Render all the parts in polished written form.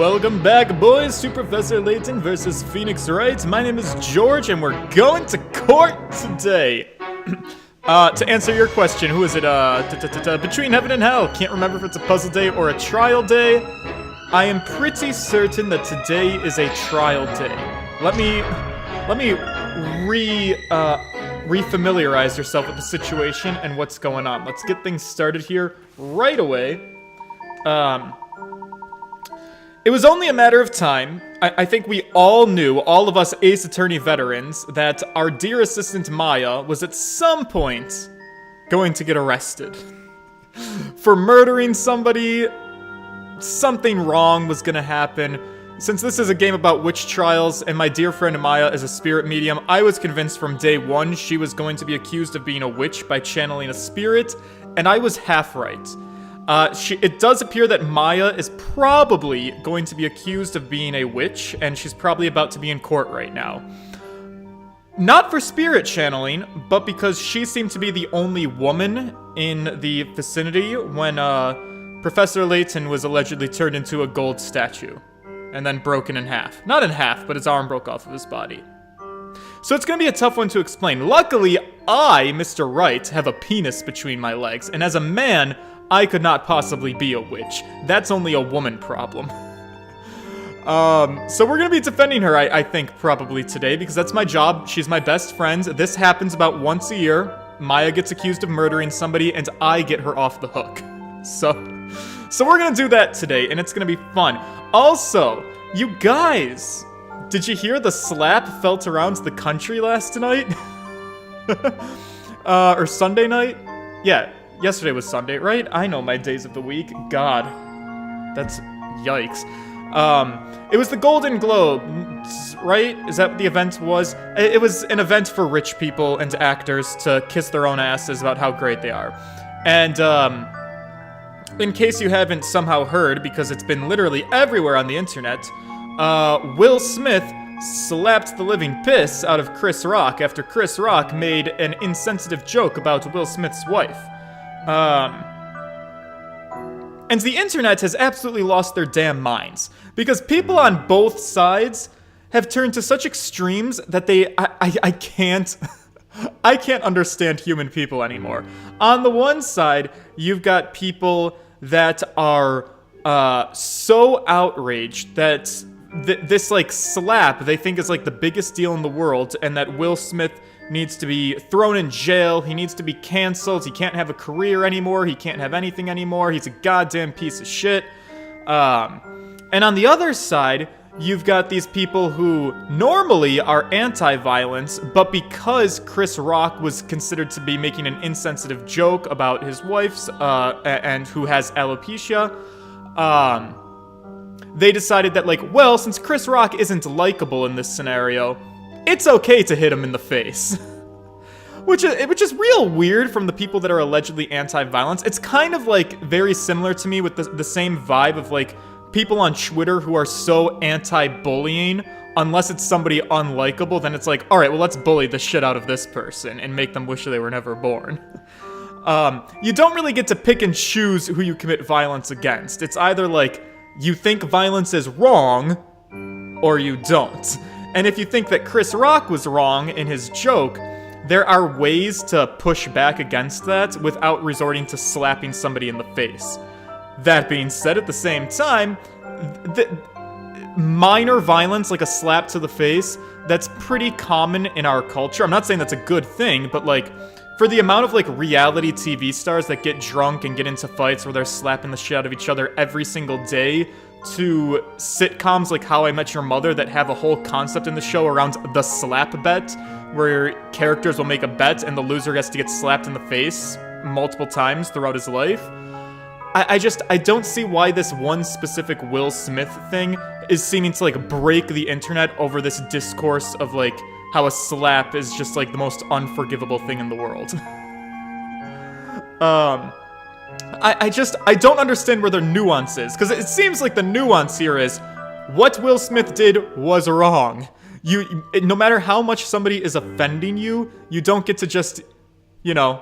Welcome back, boys, to Professor Layton versus Phoenix Wright. My name is George, and we're going to court today. To answer your question, who is it, between heaven and hell? Can't remember if it's a puzzle day or a trial day. I am pretty certain that today is a trial day. Let me refamiliarize yourself with the situation and what's going on. Let's get things started here right away. It was only a matter of time. I think we all knew, all of us Ace Attorney veterans, that our dear assistant Maya was at some point going to get arrested. For murdering somebody, something wrong was gonna happen. Since this is a game about witch trials, and my dear friend Maya is a spirit medium, I was convinced from day one she was going to be accused of being a witch by channeling a spirit, and I was half right. It does appear that Maya is probably going to be accused of being a witch, and she's probably about to be in court right now. Not for spirit channeling, but because she seemed to be the only woman in the vicinity when, Professor Layton was allegedly turned into a gold statue, and then broken in half. Not in half, but his arm broke off of his body. So it's gonna be a tough one to explain. Luckily, I, Mr. Wright, have a penis between my legs, and as a man, I could not possibly be a witch. That's only a woman problem. So we're gonna be defending her, I think, probably today, because that's my job. She's my best friend. This happens about once a year. Maya gets accused of murdering somebody, and I get her off the hook. So we're gonna do that today, and it's gonna be fun. Also, you guys, did you hear the slap felt around the country last night? Or Sunday night? Yeah. Yesterday was Sunday, right? I know my days of the week. God. That's... yikes. It was the Golden Globes, right? Is that what the event was? It was an event for rich people and actors to kiss their own asses about how great they are. And, in case you haven't somehow heard, because it's been literally everywhere on the internet, Will Smith slapped the living piss out of Chris Rock after Chris Rock made an insensitive joke about Will Smith's wife. And the internet has absolutely lost their damn minds, because people on both sides have turned to such extremes that I can't understand human people anymore. On the one side, you've got people that are, so outraged that this, like, slap they think is, like, the biggest deal in the world, and that Will Smith needs to be thrown in jail, he needs to be canceled, he can't have a career anymore, he can't have anything anymore, he's a goddamn piece of shit. And on the other side, you've got these people who normally are anti-violence, but because Chris Rock was considered to be making an insensitive joke about his wife's, and who has alopecia, they decided that, like, well, since Chris Rock isn't likable in this scenario, it's okay to hit him in the face. Which is real weird from the people that are allegedly anti-violence. It's kind of, like, very similar to me with the same vibe of, like, people on Twitter who are so anti-bullying. Unless it's somebody unlikable, then it's like, alright, well, let's bully the shit out of this person and make them wish they were never born. You don't really get to pick and choose who you commit violence against. It's either, like, you think violence is wrong, or you don't. And if you think that Chris Rock was wrong in his joke, there are ways to push back against that without resorting to slapping somebody in the face. That being said, at the same time, minor violence, like a slap to the face, that's pretty common in our culture. I'm not saying that's a good thing, but, like, for the amount of, like, reality TV stars that get drunk and get into fights where they're slapping the shit out of each other every single day, to sitcoms like How I Met Your Mother that have a whole concept in the show around the slap bet, where characters will make a bet and the loser gets to get slapped in the face multiple times throughout his life. I don't see why this one specific Will Smith thing is seeming to, like, break the internet over this discourse of, like, how a slap is just, like, the most unforgivable thing in the world. I don't understand where their nuance is, because it seems like the nuance here is, what Will Smith did was wrong. No matter how much somebody is offending you, you don't get to just, you know,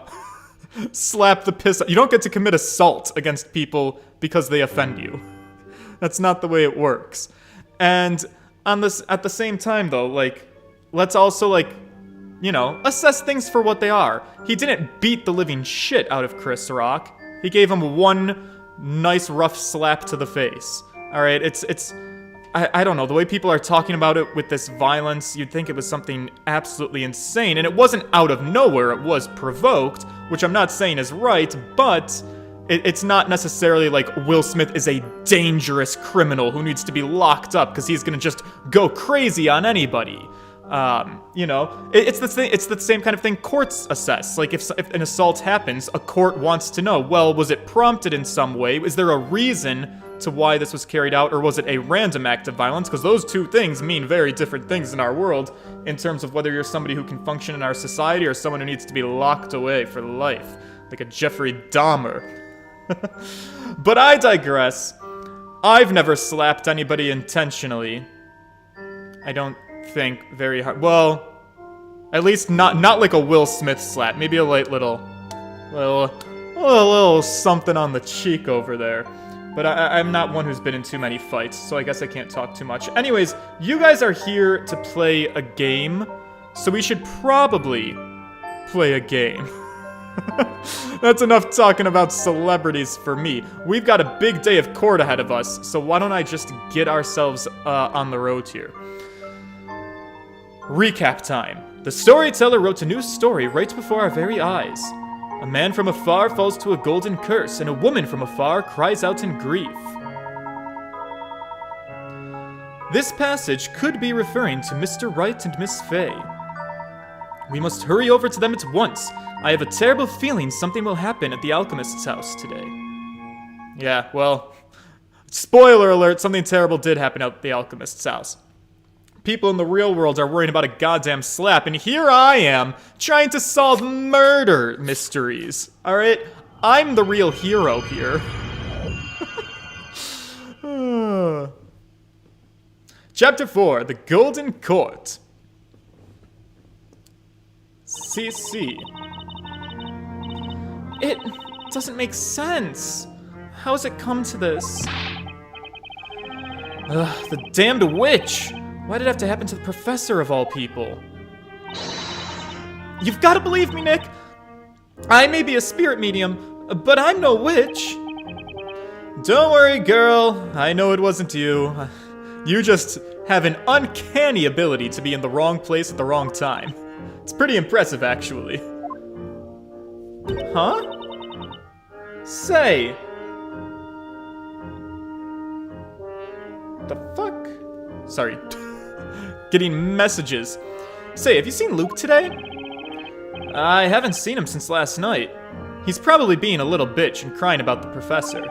slap the piss. You don't get to commit assault against people because they offend you. That's not the way it works. And at the same time, though, like, let's also, like, you know, assess things for what they are. He didn't beat the living shit out of Chris Rock. He gave him one nice rough slap to the face. All right, I don't know, the way people are talking about it with this violence, you'd think it was something absolutely insane, and it wasn't out of nowhere, it was provoked, which I'm not saying is right, but it's not necessarily like Will Smith is a dangerous criminal who needs to be locked up because he's gonna just go crazy on anybody. You know, it's the same kind of thing courts assess. Like, if an assault happens, a court wants to know, well, was it prompted in some way? Is there a reason to why this was carried out, or was it a random act of violence? Because those two things mean very different things in our world in terms of whether you're somebody who can function in our society or someone who needs to be locked away for life, like a Jeffrey Dahmer. But I digress. I've never slapped anybody intentionally. I don't think very hard. Well, at least not like a Will Smith slap. Maybe a light little something on the cheek over there. But I'm not one who's been in too many fights, so I guess I can't talk too much. Anyways, you guys are here to play a game, so we should probably play a game. That's enough talking about celebrities for me. We've got a big day of court ahead of us, so why don't I just get ourselves on the road here. Recap time. The storyteller wrote a new story right before our very eyes. A man from afar falls to a golden curse, and a woman from afar cries out in grief. This passage could be referring to Mr. Wright and Miss Fay. We must hurry over to them at once. I have a terrible feeling something will happen at the alchemist's house today. Yeah, well, spoiler alert, something terrible did happen at the alchemist's house. People in the real world are worrying about a goddamn slap, and here I am, trying to solve murder mysteries. Alright? I'm the real hero here. Chapter 4, The Golden Court. CC. It doesn't make sense. How has it come to this? Ugh, the damned witch! Why did it have to happen to the professor of all people? You've got to believe me, Nick! I may be a spirit medium, but I'm no witch! Don't worry, girl. I know it wasn't you. You just have an uncanny ability to be in the wrong place at the wrong time. It's pretty impressive, actually. Huh? Say. The fuck? Sorry. Getting messages. Say, have you seen Luke today? I haven't seen him since last night. He's probably being a little bitch and crying about the professor.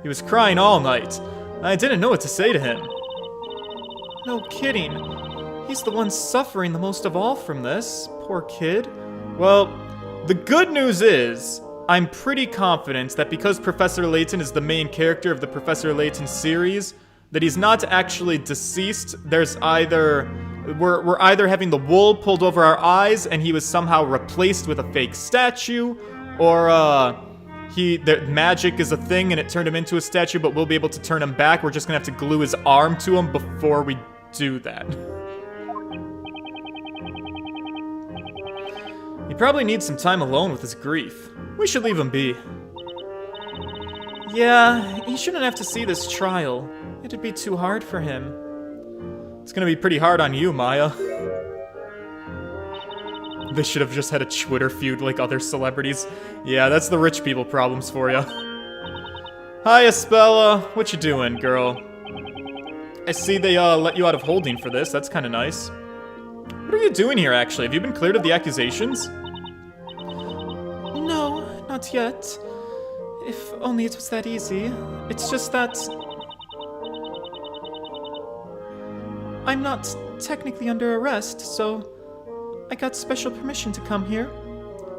He was crying all night. I didn't know what to say to him. No kidding. He's the one suffering the most of all from this. Poor kid. Well, the good news is, I'm pretty confident that because Professor Layton is the main character of the Professor Layton series, that he's not actually deceased. There's either... We're either having the wool pulled over our eyes and he was somehow replaced with a fake statue, or magic is a thing and it turned him into a statue, but we'll be able to turn him back. We're just gonna have to glue his arm to him before we do that. He probably needs some time alone with his grief. We should leave him be. Yeah, he shouldn't have to see this trial. It'd be too hard for him. It's gonna be pretty hard on you, Maya. They should have just had a Twitter feud like other celebrities. Yeah, that's the rich people problems for ya. Hi, Espella. What you doing, girl? I see they let you out of holding for this. That's kind of nice. What are you doing here, actually? Have you been cleared of the accusations? No, not yet. If only it was that easy. It's just that... I'm not technically under arrest, so I got special permission to come here.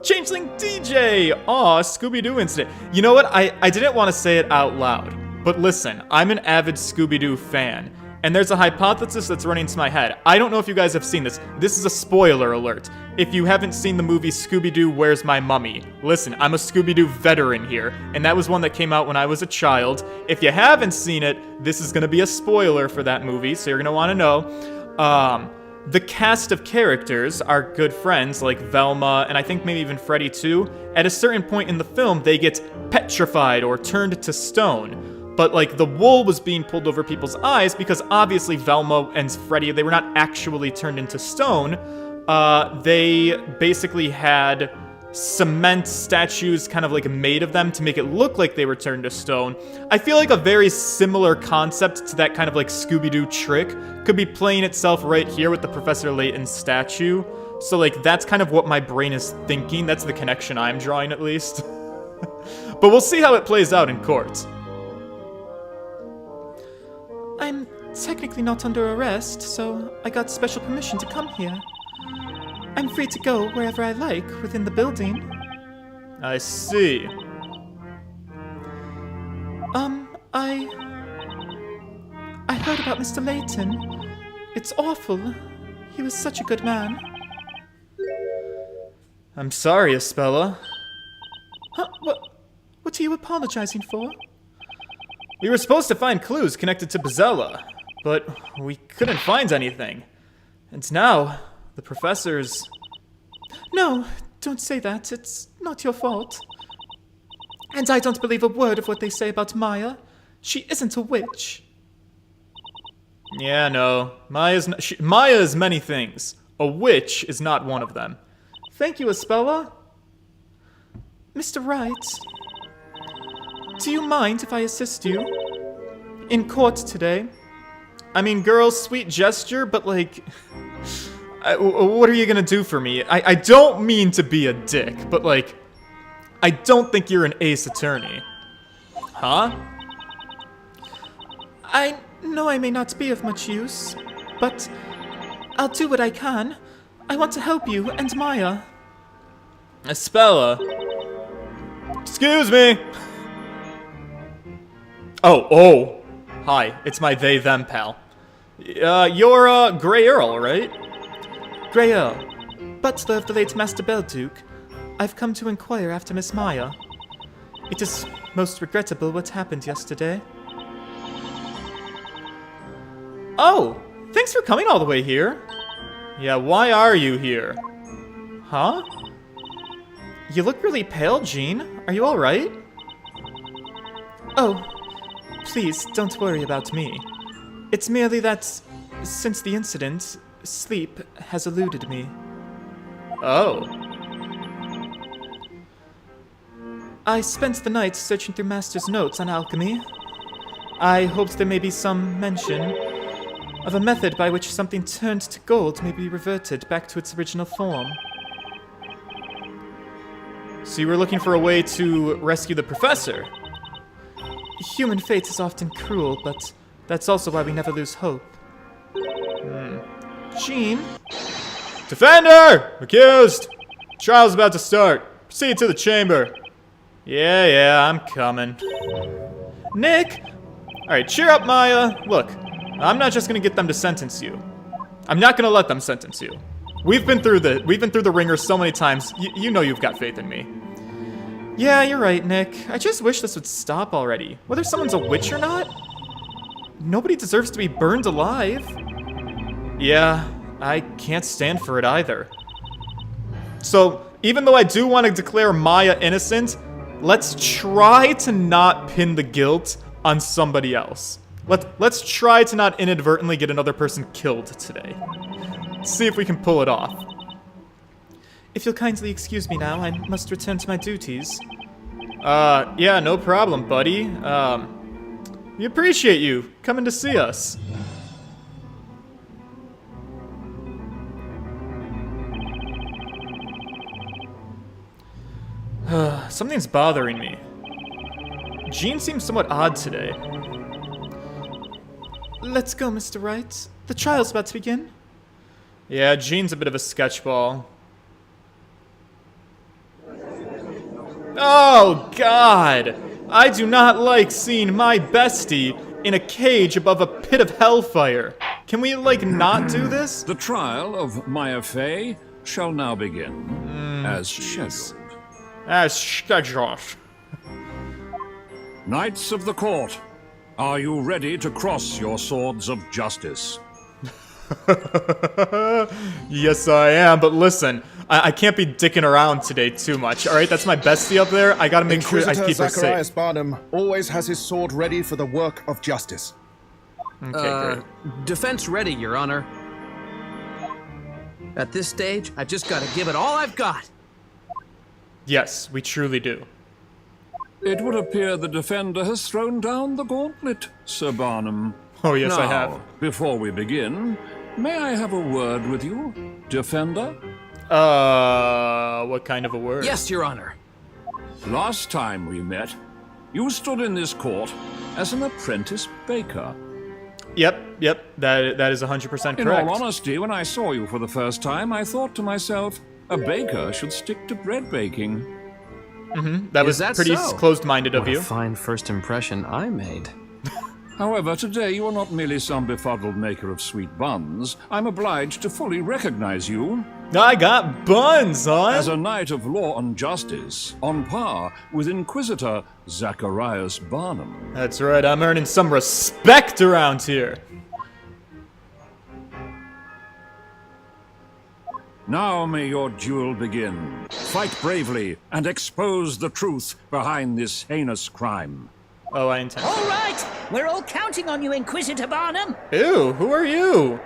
Changeling DJ! Aw, Scooby-Doo incident. You know what? I didn't want to say it out loud, but listen, I'm an avid Scooby-Doo fan, And there's a hypothesis that's running into my head. I don't know if you guys have seen this. This is a spoiler alert. If you haven't seen the movie Scooby-Doo, Where's My Mummy? Listen, I'm a Scooby-Doo veteran here, and that was one that came out when I was a child. If you haven't seen it, this is gonna be a spoiler for that movie, so you're gonna wanna know. The cast of characters are good friends, like Velma, and I think maybe even Freddy too. At a certain point in the film, they get petrified or turned to stone. But, like, the wool was being pulled over people's eyes because obviously Velma and Freddy, they were not actually turned into stone. They basically had cement statues kind of, like, made of them to make it look like they were turned to stone. I feel like a very similar concept to that kind of, like, Scooby-Doo trick could be playing itself right here with the Professor Layton statue. So, like, that's kind of what my brain is thinking. That's the connection I'm drawing, at least. But we'll see how it plays out in court. I'm technically not under arrest, so I got special permission to come here. I'm free to go wherever I like within the building. I see. I heard about Mr. Layton. It's awful. He was such a good man. I'm sorry, Espella. Huh? What are you apologizing for? We were supposed to find clues connected to Bezella, but we couldn't find anything. And now, the professor's... No, don't say that. It's not your fault. And I don't believe a word of what they say about Maya. She isn't a witch. Yeah, no. Maya is many things. A witch is not one of them. Thank you, Espella. Mr. Wright... Do you mind if I assist you? In court today? I mean, girl, sweet gesture, but like... what are you gonna do for me? I don't mean to be a dick, but like... I don't think you're an ace attorney. Huh? I know I may not be of much use, but... I'll do what I can. I want to help you and Maya. Espella? Excuse me! Oh. Hi, it's my they-them pal. You're, Grey Earl, right? Grey Earl, butler of the late Master Belduke. I've come to inquire after Miss Maya. It is most regrettable what happened yesterday. Oh, thanks for coming all the way here. Yeah, why are you here? Huh? You look really pale, Jean. Are you alright? Oh. Please, don't worry about me. It's merely that, since the incident, sleep has eluded me. Oh. I spent the night searching through Master's notes on alchemy. I hoped there may be some mention of a method by which something turned to gold may be reverted back to its original form. So you were looking for a way to rescue the professor? Human fate is often cruel, but that's also why we never lose hope. Jean? Defender! Accused! Trial's about to start. Proceed to the chamber. Yeah, I'm coming. Nick! Alright, cheer up, Maya. Look, I'm not just gonna get them to sentence you. I'm not gonna let them sentence you. We've been through the ringer so many times. You know you've got faith in me. Yeah, you're right, Nick. I just wish this would stop already. Whether someone's a witch or not, nobody deserves to be burned alive. Yeah, I can't stand for it either. So, even though I do want to declare Maya innocent, let's try to not pin the guilt on somebody else. Let's try to not inadvertently get another person killed today. See if we can pull it off. If you'll kindly excuse me now, I must return to my duties. Yeah, no problem, buddy. We appreciate you coming to see us. Something's bothering me. Jean seems somewhat odd today. Let's go, Mr. Wright. The trial's about to begin. Yeah, Jean's a bit of a sketchball. Oh, God! I do not like seeing my bestie in a cage above a pit of hellfire. Can we, like, not do this? The trial of Maya Fey shall now begin, as scheduled. As scheduled. Knights of the court, are you ready to cross your swords of justice? Yes, I am, but listen, I can't be dicking around today too much, alright? That's my bestie up there. I gotta make sure I keep her Zacharias safe. Barnum always has his sword ready for the work of justice. Okay, great. Defense ready, Your Honor. At this stage, I've just got to give it all I've got. Yes, we truly do. It would appear the defender has thrown down the gauntlet, Sir Barnum. Oh, yes, now, I have. Before we begin, may I have a word with you, defender? What kind of a word? Yes, Your Honor. Last time we met, you stood in this court as an apprentice baker. Yep, that is 100% correct. In all honesty, when I saw you for the first time, I thought to myself, a baker should stick to bread baking. That was that pretty so? closed-minded of What you. a fine first impression I made. However, today you are not merely some befuddled maker of sweet buns. I'm obliged to fully recognize you I got buns, as huh? a knight of law and justice, on par with Inquisitor Zacharias Barnum. That's right, I'm earning some respect around here. Now may your duel begin. Fight bravely and expose the truth behind this heinous crime. Oh, I intend. All right, we're all counting on you, Inquisitor Barnum. Ew, who are you?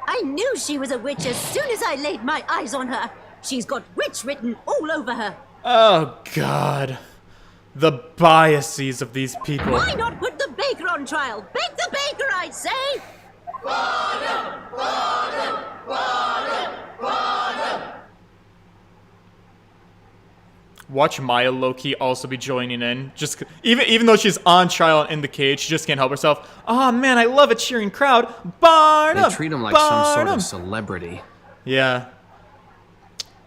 I knew she was a witch as soon as I laid my eyes on her. She's got witch written all over her. Oh, God. The biases of these people. Why not put the baker on trial? Bake the baker, I say! Watch Maya Loki also be joining in. Just even though she's on trial and in the cage, she just can't help herself. Oh man, I love a cheering crowd. Barnum! They treat him like some sort Barnum! of celebrity. Yeah.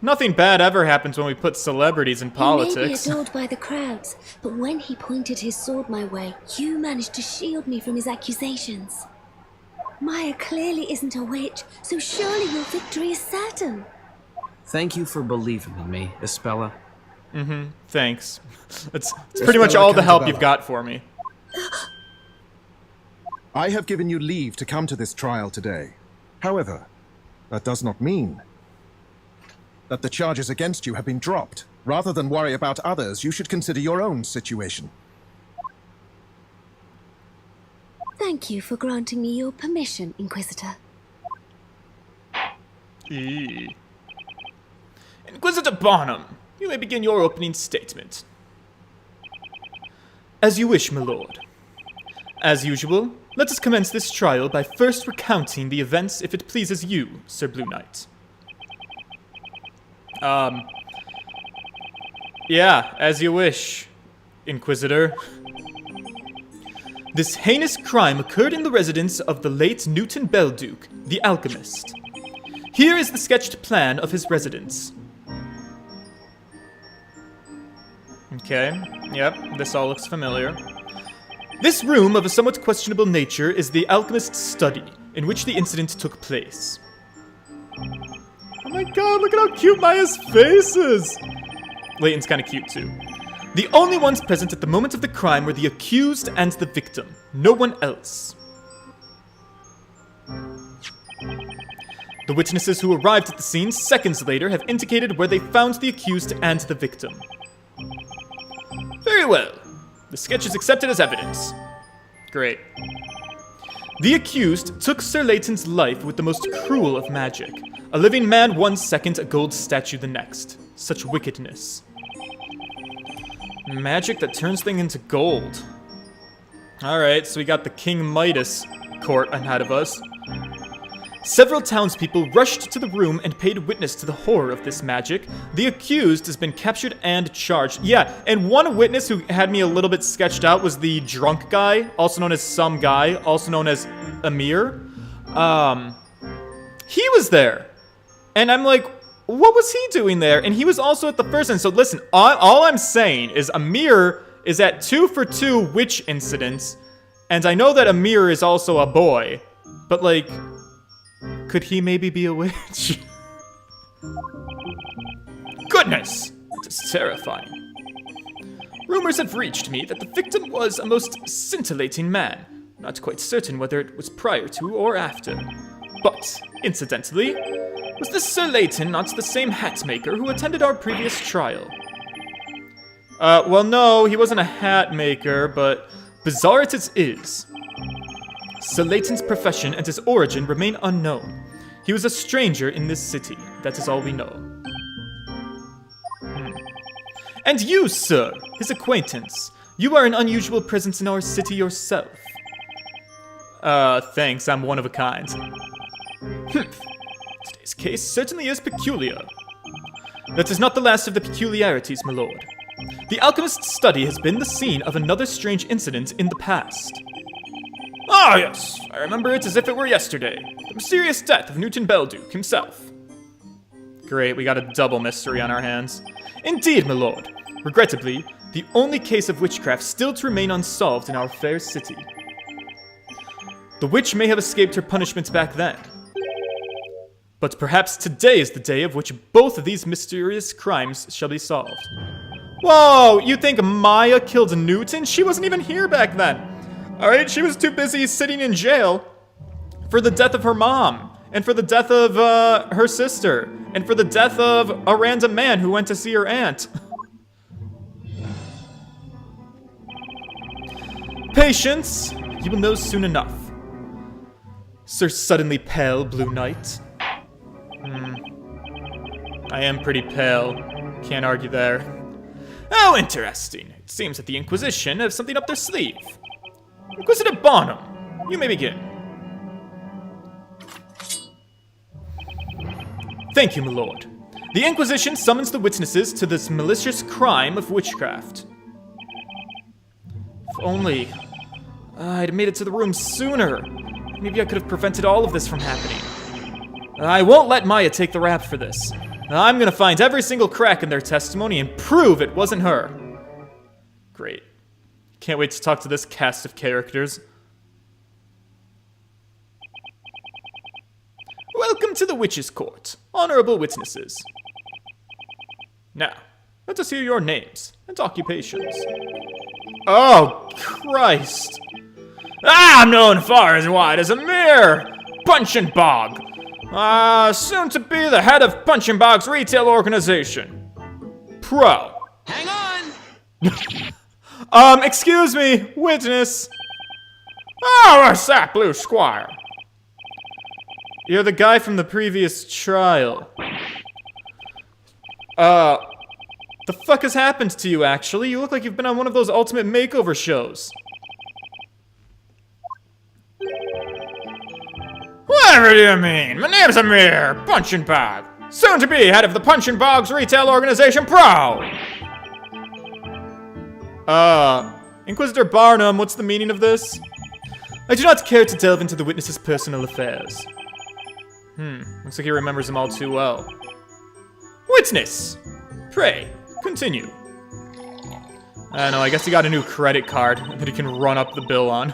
Nothing bad ever happens when we put celebrities in He may be politics. adored by the crowds, but when he pointed his sword my way, you managed to shield me from his accusations. Maya clearly isn't a witch, so surely your victory is certain. Thank you for believing in me, Espella. Thanks. It's pretty much all the help you've got for me. I have given you leave to come to this trial today. However, that does not mean that the charges against you have been dropped. Rather than worry about others, you should consider your own situation. Thank you for granting me your permission, Inquisitor. Inquisitor Barnum, you may begin your opening statement. As you wish, my lord. As usual, let us commence this trial by first recounting the events if it pleases you, Sir Blue Knight. Yeah, as you wish, Inquisitor. This heinous crime occurred in the residence of the late Newton Belduke, the alchemist. Here is the sketched plan of his residence. Okay, yep, this all looks familiar. This room of a somewhat questionable nature is the alchemist's study, in which the incident took place. Oh my god, look at how cute Maya's face is! Layton's kinda cute too. The only ones present at the moment of the crime were the accused and the victim, no one else. The witnesses who arrived at the scene seconds later have indicated where they found the accused and the victim. Very well. The sketch is accepted as evidence. Great. The accused took Sir Layton's life with the most cruel of magic. A living man 1 second, a gold statue the next. Such wickedness. Magic that turns things into gold. Alright, so we got the King Midas court ahead of us. Several townspeople rushed to the room and paid witness to the horror of this magic. The accused has been captured and charged. Yeah, and one witness who had me a little bit sketched out was the drunk guy, also known as some guy, also known as Amir. He was there. And I'm like, what was he doing there? And he was also at the first one. So listen, all I'm saying is Amir is at 2 for 2 witch incidents. And I know that Amir is also a boy, but like, could he maybe be a witch? Goodness! It is terrifying. Rumors have reached me that the victim was a most scintillating man. Not quite certain whether it was prior to or after. But, incidentally, was this Sir Layton not the same hat maker who attended our previous trial? Well, no, he wasn't a hat maker, but bizarre as it is, Sir Layton's profession and his origin remain unknown. He was a stranger in this city, that is all we know. And you, sir, his acquaintance, you are an unusual presence in our city yourself. Thanks, I'm one of a kind. Today's case certainly is peculiar. That is not the last of the peculiarities, my lord. The alchemist's study has been the scene of another strange incident in the past. Ah, yes, I remember it as if it were yesterday. The mysterious death of Newton Belduke himself. Great, we got a double mystery on our hands. Indeed, my lord. Regrettably, the only case of witchcraft still to remain unsolved in our fair city. The witch may have escaped her punishment back then. But perhaps today is the day of which both of these mysterious crimes shall be solved. Whoa, you think Maya killed Newton? She wasn't even here back then. Alright, she was too busy sitting in jail for the death of her mom, and for the death of her sister, and for the death of a random man who went to see her aunt. Patience! You will know soon enough. Sir Suddenly Pale Blue Knight. I am pretty pale. Can't argue there. Oh, interesting. It seems that the Inquisition have something up their sleeve. Inquisitor Barnum, you may begin. Thank you, my lord. The Inquisition summons the witnesses to this malicious crime of witchcraft. If only I'd made it to the room sooner. Maybe I could have prevented all of this from happening. I won't let Maya take the rap for this. I'm gonna find every single crack in their testimony and prove it wasn't her. Great. Can't wait to talk to this cast of characters. Welcome to the Witches' Court, honorable witnesses. Now, let us hear your names and occupations. Oh, Christ. I'm known far and wide as Amir Punch and Bog. Soon to be the head of Punch and Bog's retail organization. Pro. Hang on! Excuse me, witness. Oh, what's that, Blue Squire? You're the guy from the previous trial. The fuck has happened to you, actually? You look like you've been on one of those ultimate makeover shows. Whatever do you mean? My name's Amir Punch and Bog, soon to be head of the Punch and Bog's retail organization Pro. Inquisitor Barnum, what's the meaning of this? I do not care to delve into the witness's personal affairs. Looks like he remembers them all too well. Witness! Pray, continue. I don't know, I guess he got a new credit card that he can run up the bill on.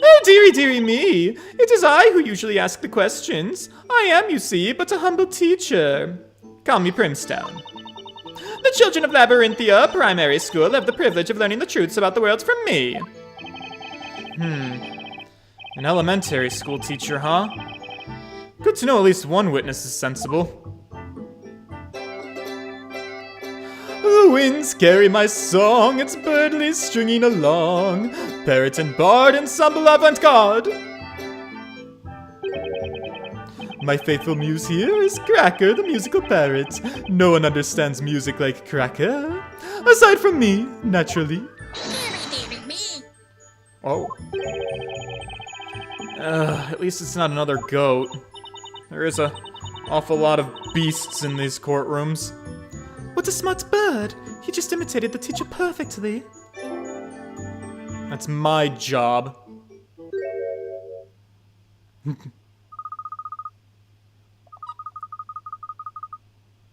Oh, dearie, dearie me. It is I who usually ask the questions. I am, you see, but a humble teacher. Call me Primstone. The children of Labyrinthia Primary School have the privilege of learning the truths about the world from me. An elementary school teacher, huh? Good to know at least one witness is sensible. The winds carry my song, its birdly stringing along. Parrot and bard, ensemble avant-garde. My faithful muse here is Cracker, the musical parrot. No one understands music like Cracker. Aside from me, naturally. Oh. At least it's not another goat. There is an awful lot of beasts in these courtrooms. What a smart bird! He just imitated the teacher perfectly. That's my job.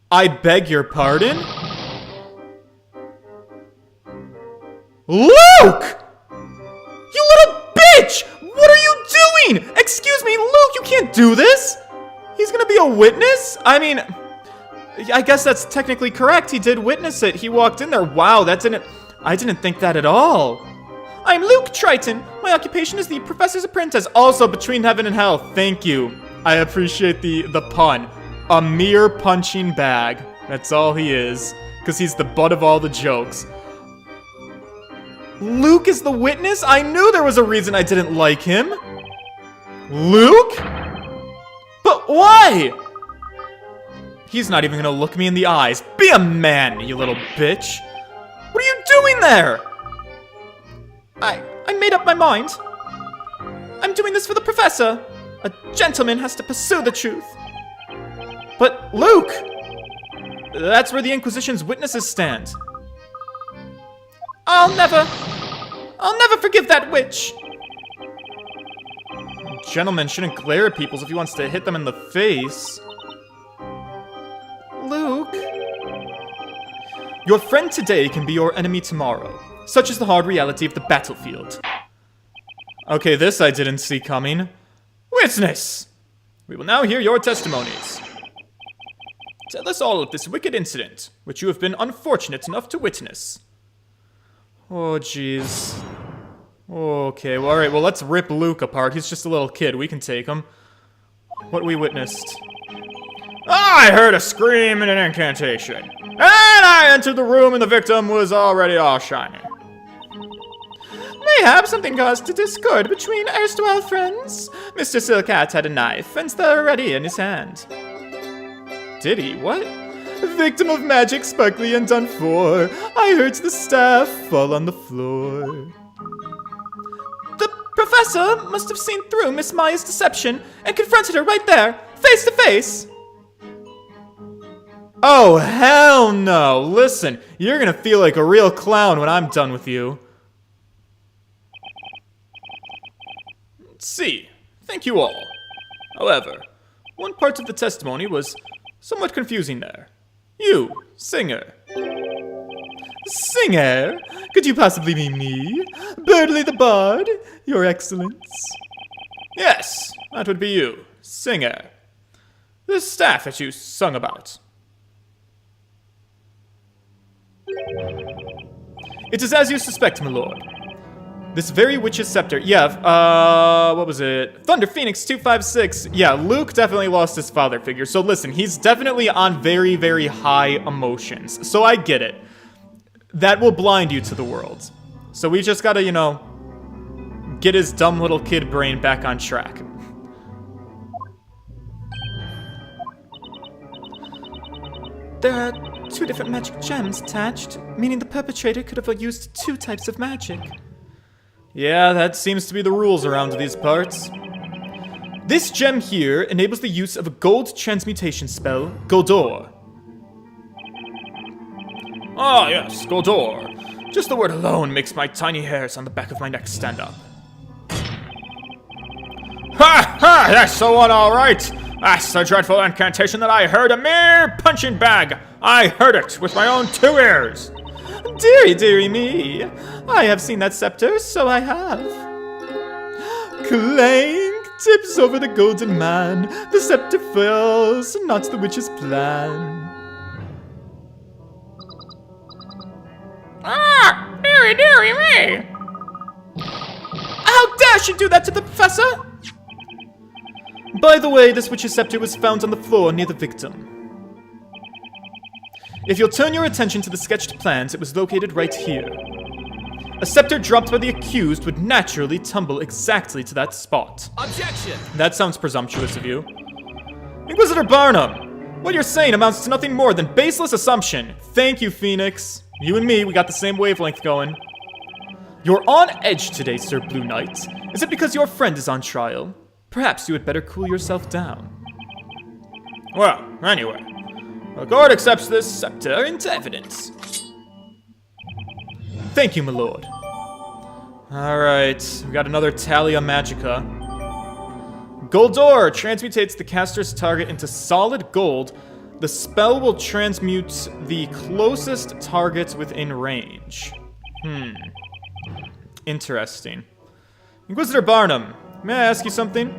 I beg your pardon? Luke! You little Excuse me, Luke, you can't do this! He's gonna be a witness? I mean, I guess that's technically correct. He did witness it. He walked in there. Wow, I didn't think that at all. I'm Luke Triton. My occupation is the professor's apprentice, also between heaven and hell. Thank you. I appreciate the pun. A mere punching bag. That's all he is, because he's the butt of all the jokes. Luke is the witness? I knew there was a reason I didn't like him. Luke? But why? He's not even gonna look me in the eyes. Be a man, you little bitch. What are you doing there? I made up my mind. I'm doing this for the professor. A gentleman has to pursue the truth. But Luke! That's where the Inquisition's witnesses stand. I'll never forgive that witch. A gentleman shouldn't glare at people if he wants to hit them in the face. Luke. Your friend today can be your enemy tomorrow. Such is the hard reality of the battlefield. Okay, this I didn't see coming. Witness! We will now hear your testimonies. Tell us all of this wicked incident, which you have been unfortunate enough to witness. Oh, jeez. Okay, well, alright, well, let's rip Luke apart. He's just a little kid. We can take him. What we witnessed. I heard a scream and an incantation. And I entered the room and the victim was already all shiny. Mayhap something caused a discord between erstwhile friends. Mr. Silcat had a knife and the ready in his hand. Did he? What? Victim of magic, sparkly and done for. I heard the staff fall on the floor. The professor must have seen through Miss Maya's deception and confronted her right there, face to face. Oh, hell no. Listen, you're gonna feel like a real clown when I'm done with you. See, thank you all. However, one part of the testimony was somewhat confusing there. You, singer. Singer? Could you possibly be me? Birdley the Bard, Your Excellence? Yes, that would be you, singer. The staff that you sung about. It is as you suspect, my lord. This very witch's scepter. Yeah, what was it? Thunder Phoenix 256. Yeah, Luke definitely lost his father figure. So listen, he's definitely on very, very high emotions. So I get it. That will blind you to the world. So we just gotta, you know, get his dumb little kid brain back on track. There are 2 different magic gems attached, meaning the perpetrator could have used 2 types of magic. Yeah, that seems to be the rules around these parts. This gem here enables the use of a gold transmutation spell, Goldor. Ah, yes, Goldor. Just the word alone makes my tiny hairs on the back of my neck stand up. Ha ha! That's the one, all right. That's the dreadful incantation that I heard, a mere punching bag. I heard it with my own 2 ears. Dearie, dearie me. I have seen that scepter, so I have. Clank tips over the golden man. The scepter falls, not the witch's plan. Ah, dearie, dearie me. How dare she do that to the professor? By the way, this witch's scepter was found on the floor near the victim. If you'll turn your attention to the sketched plans, it was located right here. A scepter dropped by the accused would naturally tumble exactly to that spot. Objection! That sounds presumptuous of you. Inquisitor Barnum, what you're saying amounts to nothing more than baseless assumption. Thank you, Phoenix. You and me, we got the same wavelength going. You're on edge today, Sir Blue Knight. Is it because your friend is on trial? Perhaps you had better cool yourself down. Well, anyway. The court accepts this scepter into evidence. Thank you, my lord. Alright, we got another Talia Magica. Goldor transmutates the caster's target into solid gold. The spell will transmute the closest targets within range. Interesting. Inquisitor Barnum, may I ask you something?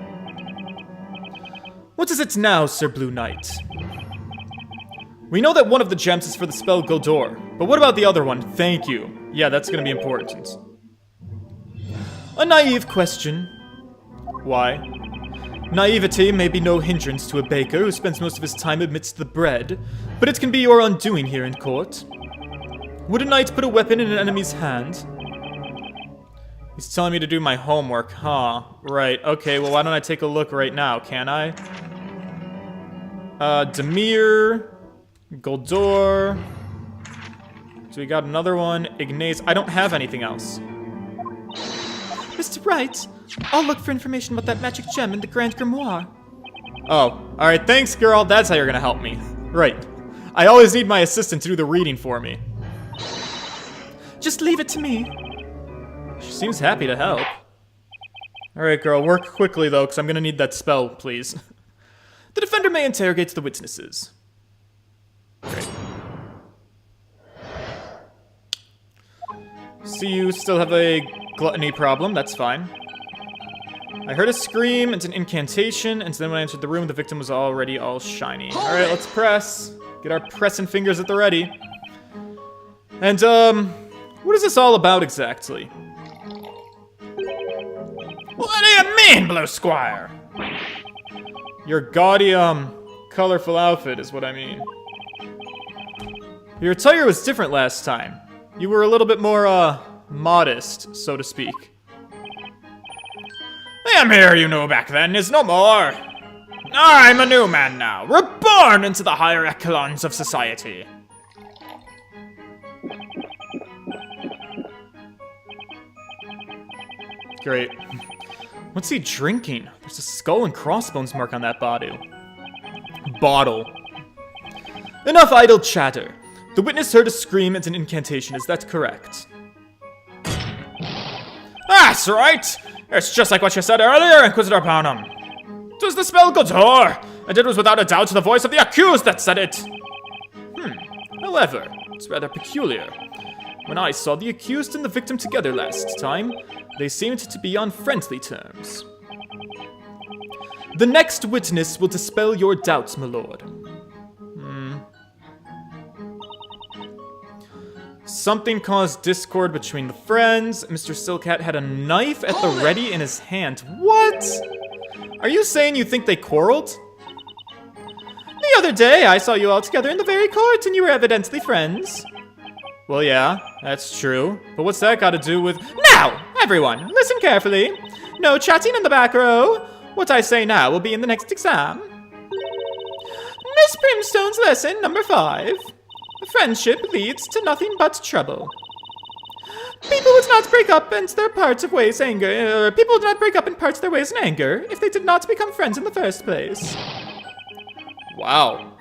What is it now, Sir Blue Knight? We know that one of the gems is for the spell Godor, but what about the other one? Thank you. Yeah, that's gonna be important. A naive question. Why? Naivety may be no hindrance to a baker who spends most of his time amidst the bread, but it can be your undoing here in court. Would a knight put a weapon in an enemy's hand? He's telling me to do my homework, huh? Right, okay, well why don't I take a look right now, can I? Demir, Goldor. So we got another one, Ignace. I don't have anything else. Mr. Wright, I'll look for information about that magic gem in the Grand Grimoire. Oh, alright, thanks girl, that's how you're gonna help me. Right. I always need my assistant to do the reading for me. Just leave it to me. She seems happy to help. Alright girl, work quickly though, because I'm gonna need that spell, please. The defender may interrogate the witnesses. Great. See, you still have a gluttony problem, that's fine. I heard a scream, it's an incantation, and then when I entered the room, the victim was already all shiny. Alright, let's press. Get our pressing fingers at the ready. And, what is this all about exactly? What do you mean, Blue Squire? Your gaudy, colorful outfit is what I mean. Your attire was different last time. You were a little bit more, modest, so to speak. The Emir you knew back then is no more. I'm a new man now, reborn into the higher echelons of society. Great. What's he drinking? There's a skull and crossbones mark on that bottle. Enough idle chatter. The witness heard a scream and an incantation, is that correct? That's right! It's just like what you said earlier, Inquisitor Barnum. 'Twas the spell Godor, and it was without a doubt the voice of the accused that said it. However, it's rather peculiar. When I saw the accused and the victim together last time, they seemed to be on friendly terms. The next witness will dispel your doubts, my lord. Something caused discord between the friends. Mr. Silcat had a knife at the ready in his hand. What? Are you saying you think they quarreled? The other day, I saw you all together in the very court, and you were evidently friends. Well, yeah, that's true. But what's that got to do with... Now, everyone, listen carefully. No chatting in the back row. What I say now will be in the next exam. Miss Brimstone's lesson, number 5. Friendship leads to nothing but trouble. People would not break up in their parts of ways anger. People would not break up in parts of their ways in anger if they did not become friends in the first place. Wow.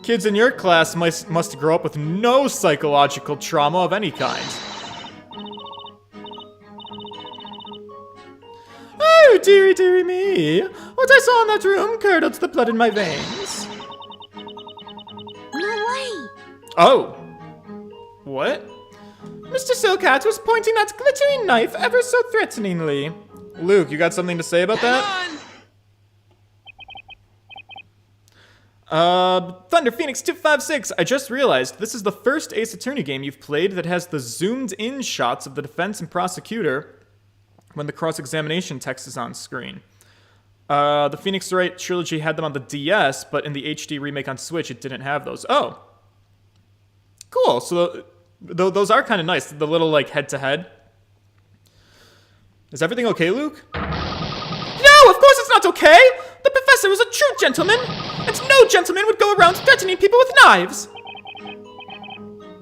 Kids in your class must grow up with no psychological trauma of any kind. Oh, dearie, dearie me. What I saw in that room curdled the blood in my veins. No way! Oh. What? Mr. Silcat was pointing that glittering knife ever so threateningly. Luke, you got something to say about that? Thunder Phoenix 256, I just realized this is the first Ace Attorney game you've played that has the zoomed-in shots of the defense and prosecutor when the cross-examination text is on screen. The Phoenix Wright trilogy had them on the DS, but in the HD remake on Switch, it didn't have those. Oh. Cool, so those are kind of nice, the little, like, head-to-head. Is everything okay, Luke? No, of course it's not okay! The professor was a true gentleman, and no gentleman would go around threatening people with knives!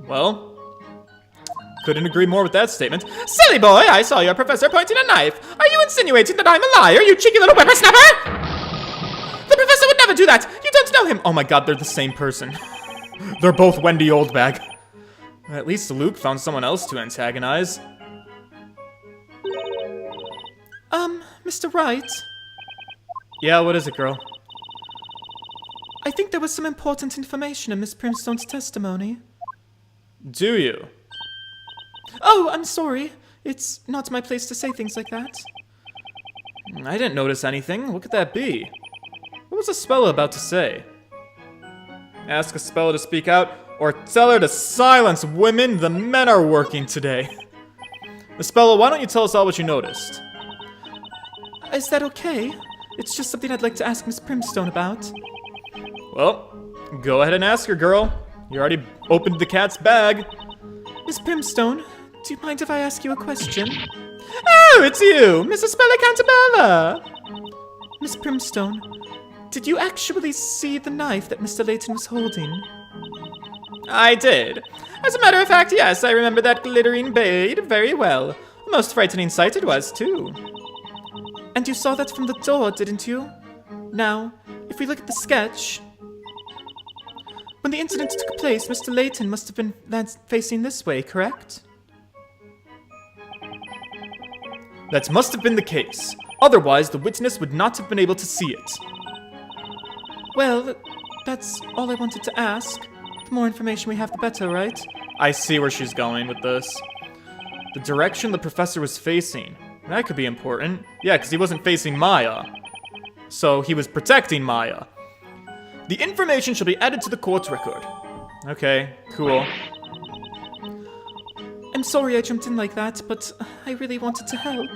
Well, couldn't agree more with that statement. Silly boy, I saw your professor pointing a knife. Are you insinuating that I'm a liar, you cheeky little whippersnapper? The professor would never do that! You don't know him! Oh my god, they're the same person. They're both Wendy Oldbag. At least Luke found someone else to antagonize. Mr. Wright? Yeah, what is it, girl? I think there was some important information in Miss Brimstone's testimony. Do you? Oh, I'm sorry. It's not my place to say things like that. I didn't notice anything. What could that be? was Espella about to say? Ask Espella to speak out, or tell her to silence women. The men are working today. Espella, why don't you tell us all what you noticed? Is that okay? It's just something I'd like to ask Miss Brimstone about. Well, go ahead and ask her, girl. You already opened the cat's bag. Miss Brimstone, do you mind if I ask you a question? Oh, it's you, Miss Espella Cantabella. Miss Brimstone, did you actually see the knife that Mr. Layton was holding? I did. As a matter of fact, yes, I remember that glittering blade very well. A most frightening sight it was, too. And you saw that from the door, didn't you? Now, if we look at the sketch... When the incident took place, Mr. Layton must have been facing this way, correct? That must have been the case. Otherwise, the witness would not have been able to see it. Well, that's all I wanted to ask. The more information we have, the better, right? I see where she's going with this. The direction the professor was facing. That could be important. Yeah, because he wasn't facing Maya. So he was protecting Maya. The information shall be added to the court's record. Okay, cool. I'm sorry I jumped in like that, but I really wanted to help.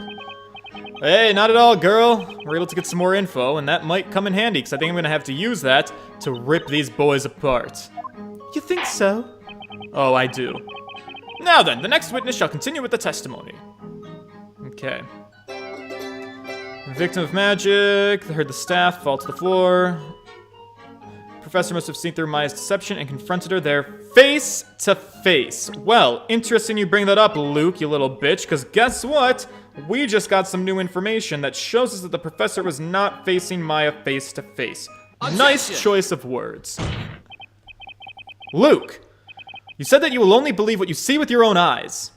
Hey, not at all, girl. We're able to get some more info, and that might come in handy, because I think I'm going to have to use that to rip these boys apart. You think so? Oh, I do. Now then, the next witness shall continue with the testimony. Okay. Victim of magic. They heard the staff fall to the floor. Professor must have seen through Maya's deception and confronted her there face to face. Well, interesting you bring that up, Luke, you little bitch, because guess what? We just got some new information that shows us that the professor was not facing Maya face to face. Nice choice of words. Luke, you said that you will only believe what you see with your own eyes.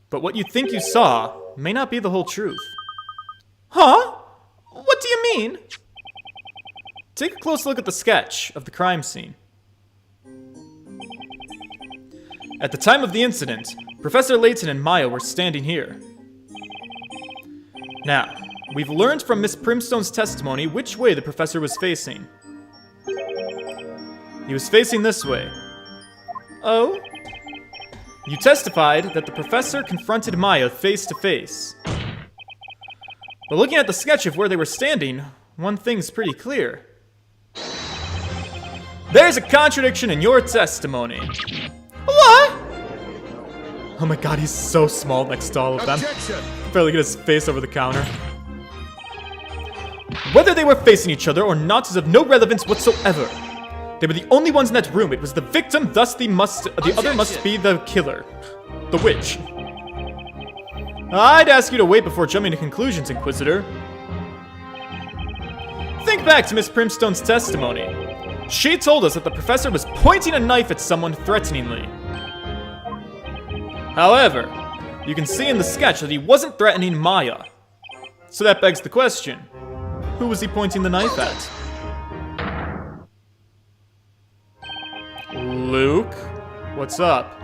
But what you think you saw may not be the whole truth. Huh? What do you mean? Take a close look at the sketch of the crime scene. At the time of the incident, Professor Layton and Maya were standing here. Now, we've learned from Miss Brimstone's testimony which way the professor was facing. He was facing this way. Oh? You testified that the professor confronted Maya face to face. But looking at the sketch of where they were standing, one thing's pretty clear. There's a contradiction in your testimony. What? Oh my god, he's so small next to all of them. Barely get his face over the counter. Whether they were facing each other or not is of no relevance whatsoever. They were the only ones in that room. It was the victim, thus the other must be the killer. The witch. I'd ask you to wait before jumping to conclusions, Inquisitor. Think back to Miss Brimstone's testimony. She told us that the professor was pointing a knife at someone threateningly. However, you can see in the sketch that he wasn't threatening Maya. So that begs the question, who was he pointing the knife at? Luke? What's up?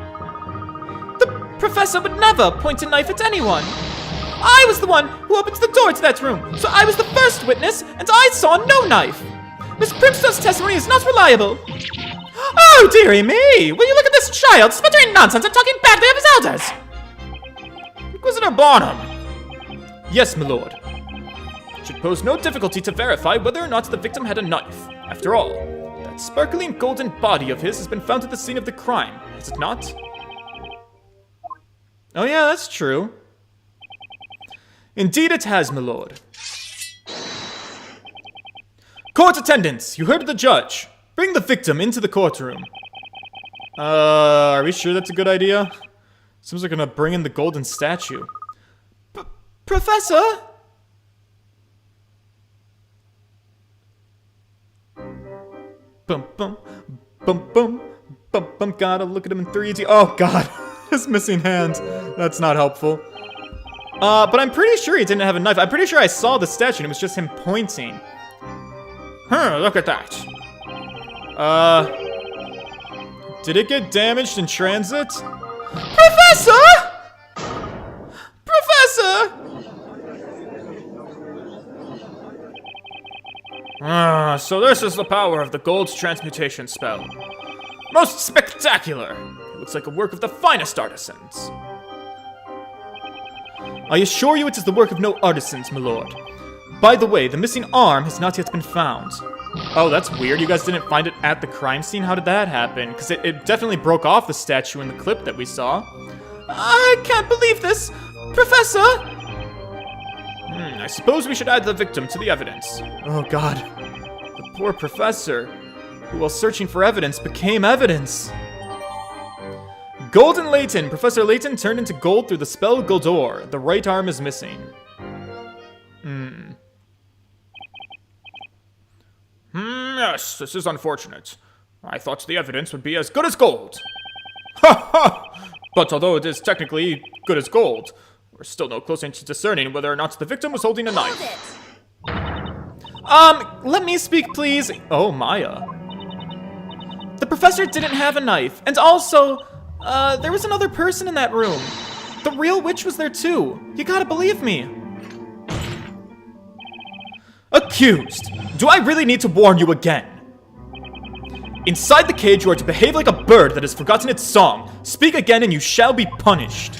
The professor would never point a knife at anyone. I was the one who opened the door to that room, so I was the first witness, and I saw no knife. Miss Brimstone's testimony is not reliable. Oh, dearie me! Will you look at this child sputtering nonsense and talking badly of his elders? Inquisitor Barnum. Yes, my lord. It should pose no difficulty to verify whether or not the victim had a knife. After all, that sparkling golden body of his has been found at the scene of the crime, has it not? Oh yeah, that's true. Indeed it has, my lord. Court attendants, you heard the judge. Bring the victim into the courtroom. Are we sure that's a good idea? Seems like we're gonna bring in the golden statue. Professor? Bum bum bum bum bum bum. Gotta look at him in 3D. Oh god, his missing hand. That's not helpful. But I'm pretty sure he didn't have a knife. I'm pretty sure I saw the statue and it was just him pointing. Look at that. Did it get damaged in transit? Professor! Professor! So this is the power of the gold transmutation spell. Most spectacular! It looks like a work of the finest artisans. I assure you it is the work of no artisans, my lord. By the way, the missing arm has not yet been found. Oh, that's weird. You guys didn't find it at the crime scene? How did that happen? Because it definitely broke off the statue in the clip that we saw. I can't believe this! Professor! I suppose we should add the victim to the evidence. Oh god. The poor professor, who while searching for evidence became evidence. Golden Layton. Professor Layton turned into gold through the spell Goldor. The right arm is missing. Yes, this is unfortunate. I thought the evidence would be as good as gold. Ha ha! But although it is technically good as gold, we're still no closer to discerning whether or not the victim was holding a knife. Let me speak, please. Oh, Maya. The professor didn't have a knife, and also, there was another person in that room. The real witch was there too. You gotta believe me. Accused! Do I really need to warn you again? Inside the cage, you are to behave like a bird that has forgotten its song. Speak again and you shall be punished.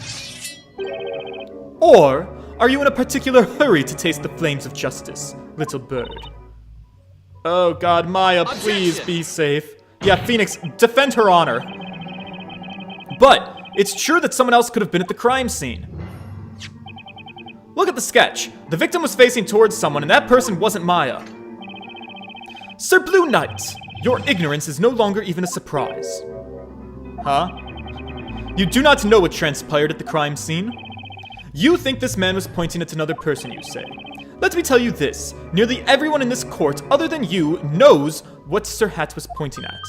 Or, are you in a particular hurry to taste the flames of justice, little bird? Oh god, Maya, please be safe. Yeah, Phoenix, defend her honor. But, it's true that someone else could have been at the crime scene. Look at the sketch. The victim was facing towards someone, and that person wasn't Maya. Sir Blue Knight, your ignorance is no longer even a surprise. Huh? You do not know what transpired at the crime scene? You think this man was pointing at another person, you say. Let me tell you this. Nearly everyone in this court, other than you, knows what Sir Hat was pointing at.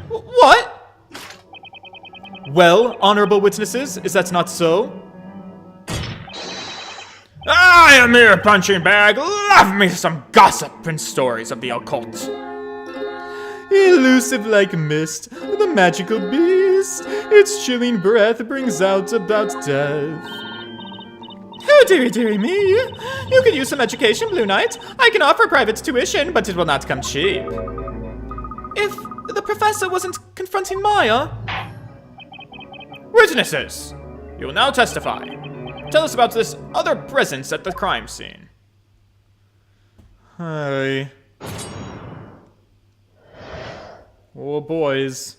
What? Well, honorable witnesses, is that not so? I am mere punching bag. Love me some gossip and stories of the occult. Elusive like mist, the magical beast. Its chilling breath brings out about death. Oh, dearie, dearie me. You could use some education, Blue Knight. I can offer private tuition, but it will not come cheap. If the professor wasn't confronting Maya... Witnesses, you will now testify. Tell us about this other presence at the crime scene. Hi. Oh, boys.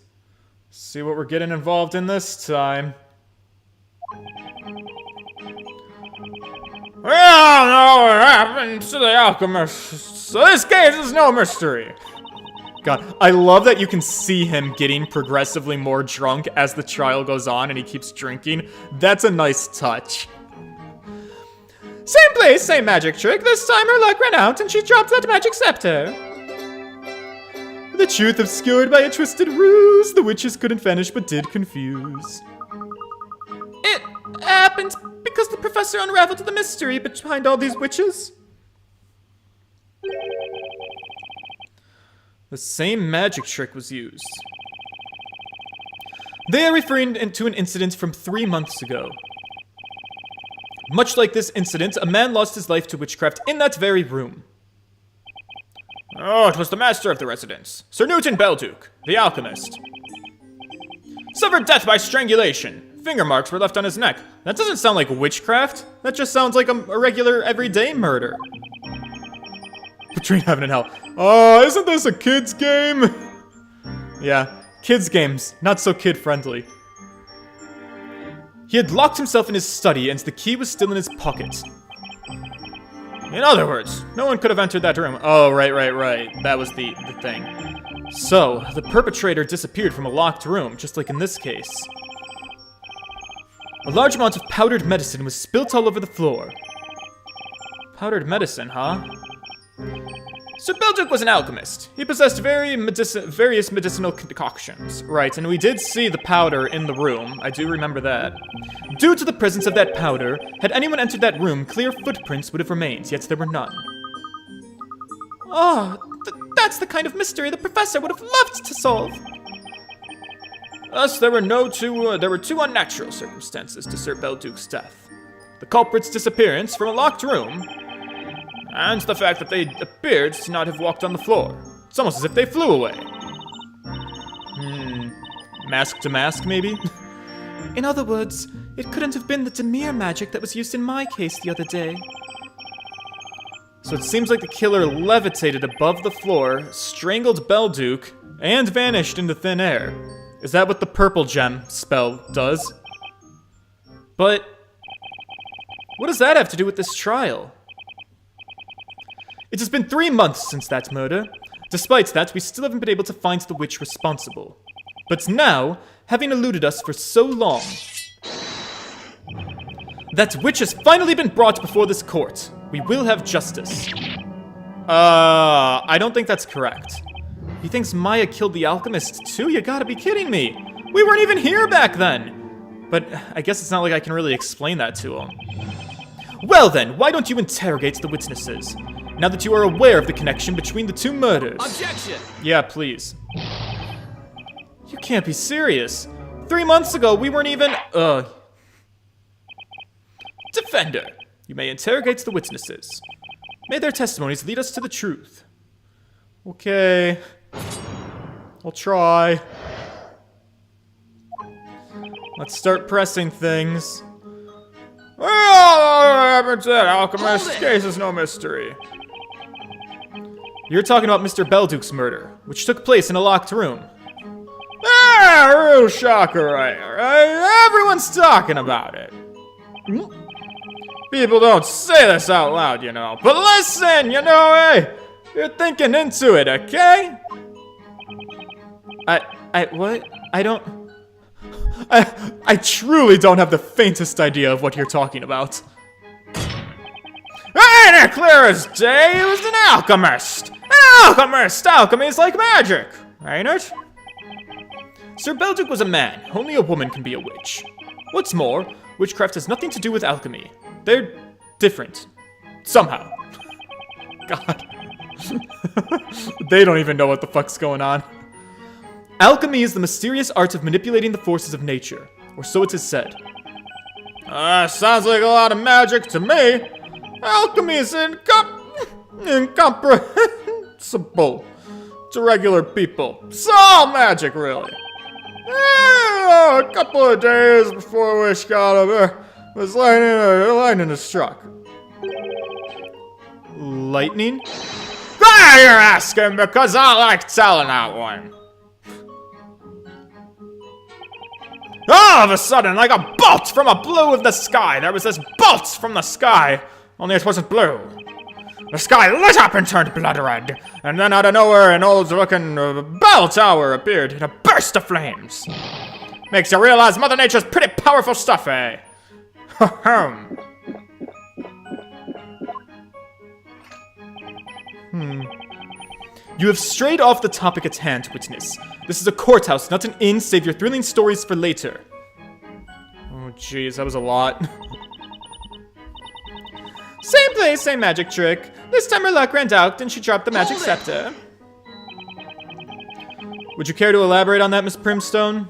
See what we're getting involved in this time. We all know what happened to the alchemist, so this case is no mystery. God, I love that you can see him getting progressively more drunk as the trial goes on and he keeps drinking. That's a nice touch. Same place, same magic trick. This time her luck ran out and she dropped that magic scepter. The truth obscured by a twisted ruse. The witches couldn't vanish but did confuse. It happened because the professor unraveled the mystery behind all these witches. The same magic trick was used. They are referring to an incident from 3 months ago. Much like this incident, a man lost his life to witchcraft in that very room. Oh, it was the master of the residence, Sir Newton Belduke, the alchemist. Suffered death by strangulation. Finger marks were left on his neck. That doesn't sound like witchcraft. That just sounds like a regular, everyday murder. Between heaven and hell. Oh, isn't this a kid's game? Yeah, kids' games, not so kid-friendly. He had locked himself in his study and the key was still in his pocket. In other words, no one could have entered that room. Oh, right. That was the thing. So, the perpetrator disappeared from a locked room, just like in this case. A large amount of powdered medicine was spilt all over the floor. Powdered medicine, huh? Sir Belduke was an alchemist. He possessed various medicinal concoctions. Right, and we did see the powder in the room. I do remember that. Due to the presence of that powder, had anyone entered that room, clear footprints would have remained, yet there were none. Oh, that's the kind of mystery the professor would have loved to solve. Thus, there were two unnatural circumstances to Sir Belduke's death. The culprit's disappearance from a locked room, And the fact that they appeared to not have walked on the floor. It's almost as if they flew away. Mask to mask, maybe? In other words, it couldn't have been the Demir magic that was used in my case the other day. So it seems like the killer levitated above the floor, strangled Belduke, and vanished into thin air. Is that what the purple gem spell does? But what does that have to do with this trial? It has been 3 months since that murder. Despite that, we still haven't been able to find the witch responsible. But now, having eluded us for so long, that witch has finally been brought before this court. We will have justice. I don't think that's correct. He thinks Maya killed the alchemist too? You gotta be kidding me. We weren't even here back then. But I guess it's not like I can really explain that to him. Well then, why don't you interrogate the witnesses? Now that you are aware of the connection between the 2 murders. Objection! Yeah, please. You can't be serious. 3 months ago, we weren't even, Defender, you may interrogate the witnesses. May their testimonies lead us to the truth. Okay. I'll try. Let's start pressing things. Well, what happened to that alchemist? Case is no mystery. You're talking about Mr. Belduke's murder, which took place in a locked room. Real shocker right here, right? Everyone's talking about it. People don't say this out loud, you know. But listen, you know, hey, you're thinking into it, okay? What? I truly don't have the faintest idea of what you're talking about. Ain't it clear as day? He was an alchemist. An alchemist! Alchemy is like magic, ain't it? Sir Belduke was a man. Only a woman can be a witch. What's more, witchcraft has nothing to do with alchemy. They're different. Somehow. God. They don't even know what the fuck's going on. Alchemy is the mysterious art of manipulating the forces of nature, or so it is said. Sounds like a lot of magic to me. Alchemy is incomprehensible to regular people. It's all magic, really. A couple of days before Wish got over, was lightning struck. Lightning? Ah, you're asking because I like telling that one. All of a sudden, like a bolt from a blue of the sky, there was this bolt from the sky, only it wasn't blue. The sky lit up and turned blood red, and then out of nowhere an old-looking bell tower appeared in a burst of flames. Makes you realize Mother Nature's pretty powerful stuff, eh? You have strayed off the topic at hand, witness. This is a courthouse, not an inn. Save your thrilling stories for later. Oh, jeez, that was a lot. Same place, same magic trick. This time her luck ran out and she dropped the magic scepter. Would you care to elaborate on that, Miss Primstone?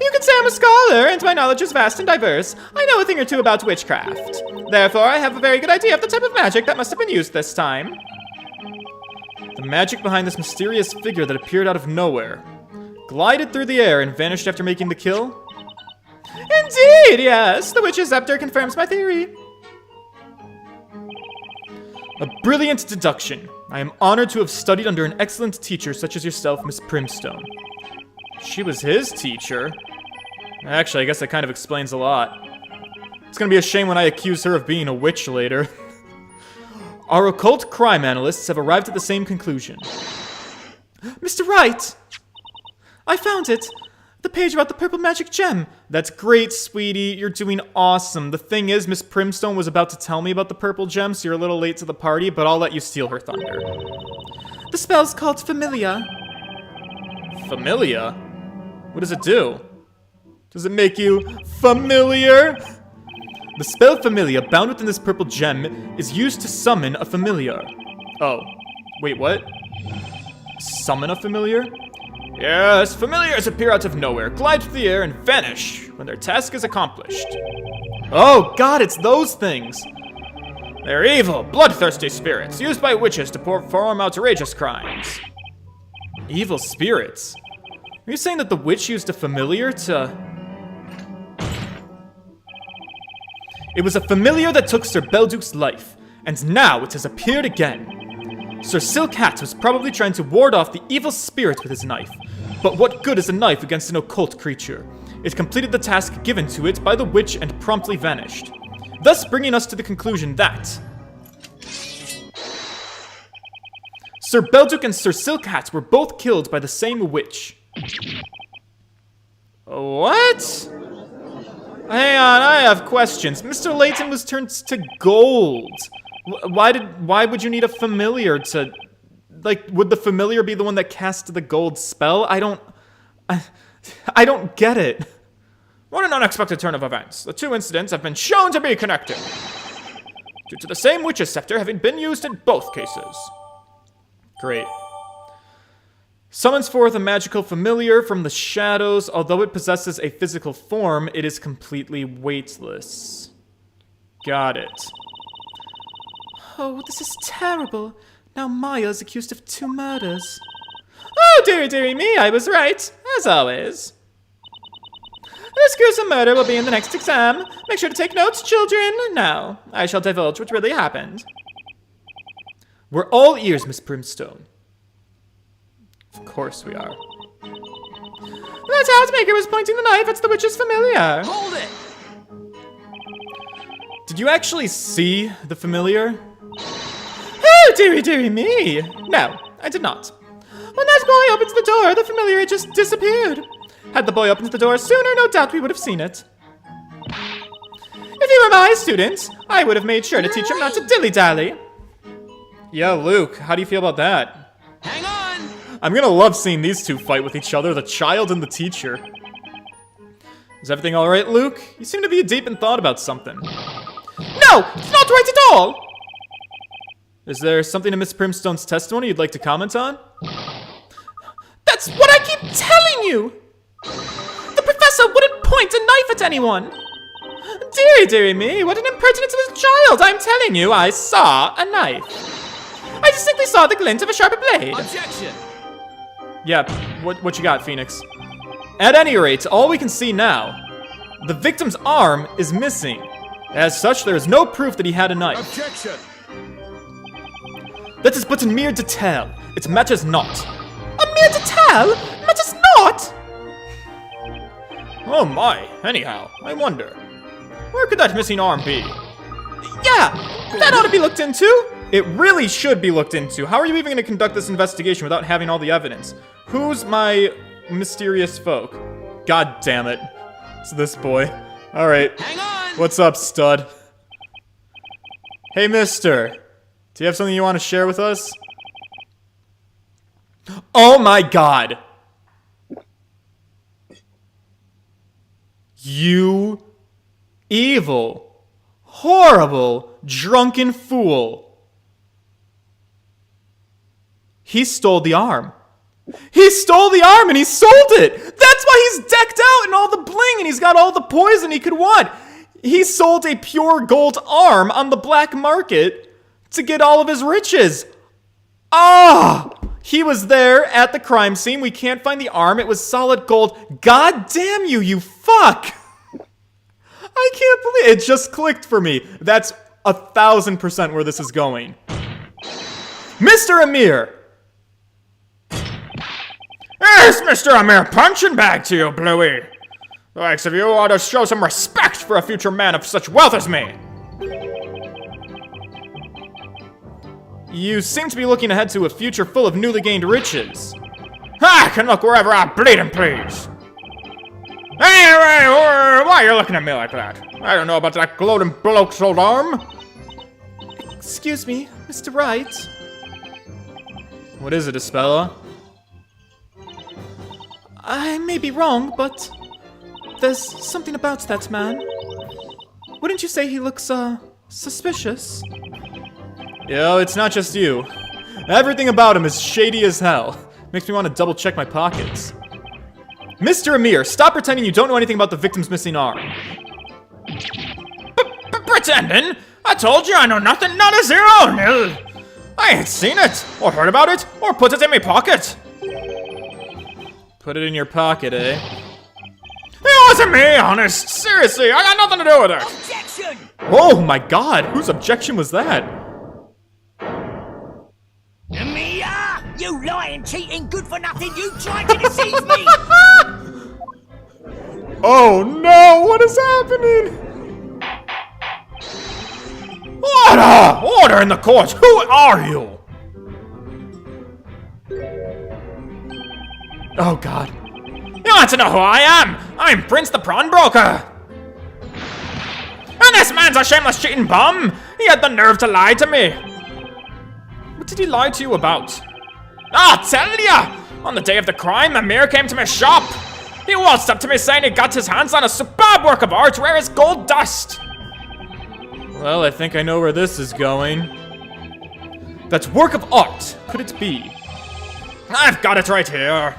You can say I'm a scholar, and my knowledge is vast and diverse. I know a thing or two about witchcraft. Therefore, I have a very good idea of the type of magic that must have been used this time. The magic behind this mysterious figure that appeared out of nowhere, glided through the air and vanished after making the kill? Indeed, yes. The witch's scepter confirms my theory. A brilliant deduction. I am honored to have studied under an excellent teacher such as yourself, Miss Primstone. She was his teacher. Actually, I guess that kind of explains a lot. It's gonna be a shame when I accuse her of being a witch later. Our occult crime analysts have arrived at the same conclusion. Mr. Wright! I found it! The page about the purple magic gem! That's great, sweetie. You're doing awesome. The thing is, Miss Primstone was about to tell me about the purple gem, so you're a little late to the party, but I'll let you steal her thunder. The spell's called Familia. Familia? What does it do? Does it make you familiar? The spell Familia, bound within this purple gem, is used to summon a familiar. Oh. Wait, what? Summon a familiar? Yes, familiars appear out of nowhere, glide through the air, and vanish when their task is accomplished. Oh god, it's those things! They're evil, bloodthirsty spirits used by witches to perform outrageous crimes. Evil spirits? Are you saying that the witch used a familiar to... It was a familiar that took Sir Belduke's life, and now it has appeared again. Sir Silkhat was probably trying to ward off the evil spirit with his knife. But what good is a knife against an occult creature? It completed the task given to it by the witch and promptly vanished. Thus bringing us to the conclusion that... Sir Belduke and Sir Silkhat were both killed by the same witch. What? Hang on, I have questions. Mr. Layton was turned to gold. Why would you need a familiar to... Like, would the familiar be the one that cast the gold spell? I don't get it. What an unexpected turn of events. The two incidents have been shown to be connected, due to the same witch's scepter having been used in both cases. Great. Summons forth a magical familiar from the shadows. Although it possesses a physical form, it is completely weightless. Got it. Oh, this is terrible. Now Maya's accused of 2 murders. Oh, dearie me, I was right, as always. This gruesome murder will be in the next exam. Make sure to take notes, children. Now, I shall divulge what really happened. We're all ears, Miss Brimstone. Of course we are. The housemaker was pointing the knife at the witch's familiar. Hold it! Did you actually see the familiar? Oh, dearie me. No, I did not. When that boy opens the door, the familiar had just disappeared. Had the boy opened the door sooner, no doubt we would have seen it. If he were my student, I would have made sure to teach him not to dilly-dally. Yeah, Luke, how do you feel about that? Hang on! I'm gonna love seeing these two fight with each other, the child and the teacher. Is everything alright, Luke? You seem to be deep in thought about something. No, it's not right at all! Is there something in Miss Brimstone's testimony you'd like to comment on? That's what I keep telling you! The professor wouldn't point a knife at anyone! Dearie me, what an impertinence little child! I'm telling you, I saw a knife. I distinctly saw the glint of a sharper blade. Objection! Yeah, what you got, Phoenix? At any rate, all we can see now, the victim's arm is missing. As such, there is no proof that he had a knife. Objection! That is but a mere detail. It matters not. A mere detail? Matters not! Oh my, anyhow, I wonder, where could that missing arm be? Yeah, that ought to be looked into. It really should be looked into. How are you even going to conduct this investigation without having all the evidence? Who's my mysterious folk? God damn it. It's this boy. Alright. Hang on! What's up, stud? Hey, mister. Do you have something you want to share with us? Oh my god! You evil, horrible, drunken fool. He stole the arm. He stole the arm and he sold it! That's why he's decked out in all the bling and he's got all the poison he could want. He sold a pure gold arm on the black market to get all of his riches. Ah! He was there at the crime scene. We can't find the arm. It was solid gold. God damn you, you fuck! I can't believe it just clicked for me. That's 1000% where this is going. Mr. Amir! Yes, Mr. Amir, punching bag to you, Bluey. The likes of you ought to show some respect for a future man of such wealth as me. You seem to be looking ahead to a future full of newly gained riches. I can look wherever I bleed and please. Anyway, why are you looking at me like that? I don't know about that gloating bloke's old arm. Excuse me, Mr. Wright. What is it, Espella? I may be wrong, but there's something about that man. Wouldn't you say he looks, suspicious? Yo, it's not just you. Everything about him is shady as hell. Makes me want to double check my pockets. Mr. Amir, stop pretending you don't know anything about the victim's missing arm. Pretending? I told you I know nothing, not a zero, nil. I ain't seen it, or heard about it, or put it in my pocket. Put it in your pocket, eh? It wasn't me, honest. Seriously, I got nothing to do with it. Objection! Oh my god, whose objection was that? Mia! You lying, cheating, good for nothing, you tried to deceive me! Oh no, what is happening? Order! Order in the court! Who are you? Oh god. You want to know who I am? I'm Prince the Prawn Broker. And this man's a shameless cheating bum. He had the nerve to lie to me. What did he lie to you about? I'll tell ya! On the day of the crime, Amir came to my shop. He waltzed up to me saying he got his hands on a superb work of art rare as gold dust. Well, I think I know where this is going. That's work of art. Could it be? I've got it right here.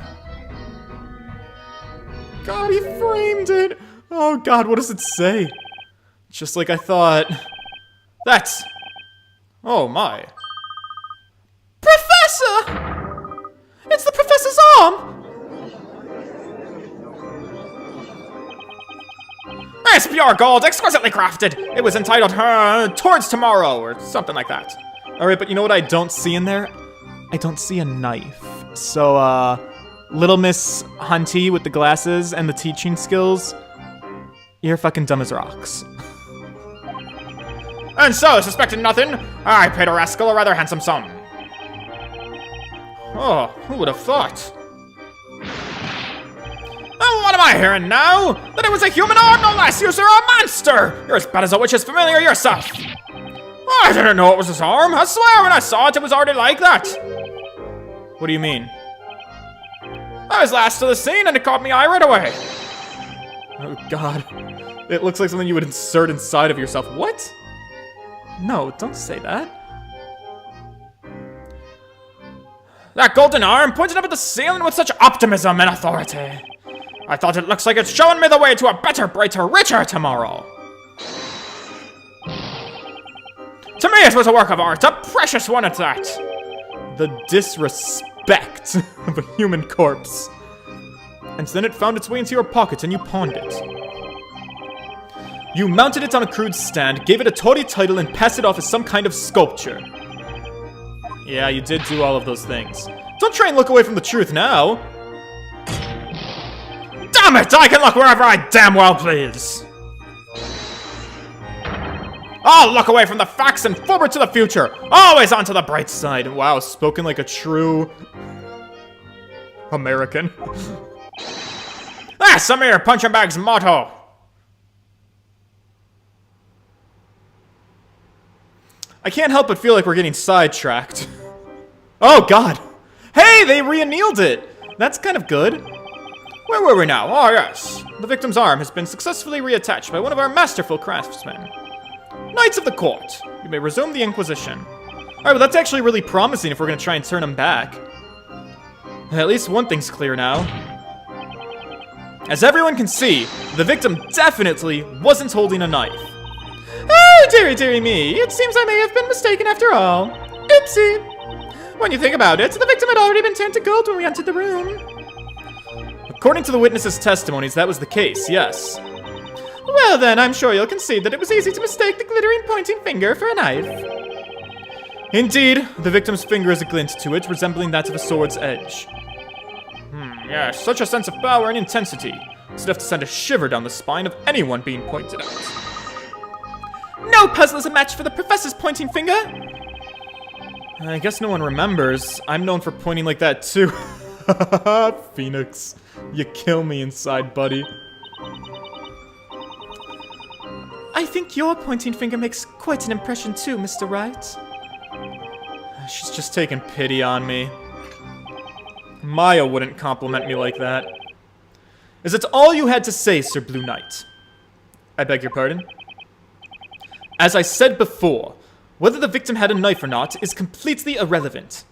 God, he framed it. Oh god, what does it say? Just like I thought. That's... Oh my. Professor! It's the professor's arm! It's pure gold, exquisitely crafted. It was entitled Towards Tomorrow, or something like that. Alright, but you know what I don't see in there? I don't see a knife. So, Little Miss Hunty with the glasses and the teaching skills, you're fucking dumb as rocks. And so, suspecting nothing, I paid a rascal a rather handsome sum. Oh, who would have thought? Oh, what am I hearing now? That it was a human arm, no less! You're a monster! You're as bad as a witch is familiar yourself! I didn't know it was his arm. I swear when I saw it, it was already like that. What do you mean? I was last to the scene and it caught me eye right away. Oh god. It looks like something you would insert inside of yourself. What? No, don't say that. That golden arm pointed up at the ceiling with such optimism and authority. I thought it looks like it's showing me the way to a better, brighter, richer tomorrow. To me, it was a work of art, a precious one at that. The disrespect of a human corpse. And then it found its way into your pocket and you pawned it. You mounted it on a crude stand, gave it a tawdry title, and passed it off as some kind of sculpture. Yeah, you did do all of those things. Don't try and look away from the truth now. Damn it! I can look wherever I damn well please. I'll look away from the facts and forward to the future. Always on to the bright side. Wow, spoken like a true American. That's Samir Punching Bag's motto. I can't help but feel like we're getting sidetracked. Oh god! Hey, they re-annealed it! That's kind of good. Where were we now? Oh yes. The victim's arm has been successfully reattached by one of our masterful craftsmen. Knights of the Court, you may resume the Inquisition. Alright, well that's actually really promising if we're gonna try and turn him back. At least one thing's clear now. As everyone can see, the victim definitely wasn't holding a knife. Oh, dearie, dearie me, it seems I may have been mistaken after all. Oopsie. When you think about it, the victim had already been turned to gold when we entered the room. According to the witnesses' testimonies, that was the case, yes. Well then, I'm sure you'll concede that it was easy to mistake the glittering pointing finger for a knife. Indeed, the victim's finger has a glint to it, resembling that of a sword's edge. Yes, such a sense of power and intensity. It's enough to send a shiver down the spine of anyone being pointed at. No puzzle is a match for the professor's pointing finger. I guess no one remembers. I'm known for pointing like that too. Phoenix, you kill me inside, buddy. I think your pointing finger makes quite an impression too, Mr. Wright. She's just taking pity on me. Maya wouldn't compliment me like that. Is it all you had to say, Sir Blue Knight? I beg your pardon? As I said before, whether the victim had a knife or not is completely irrelevant.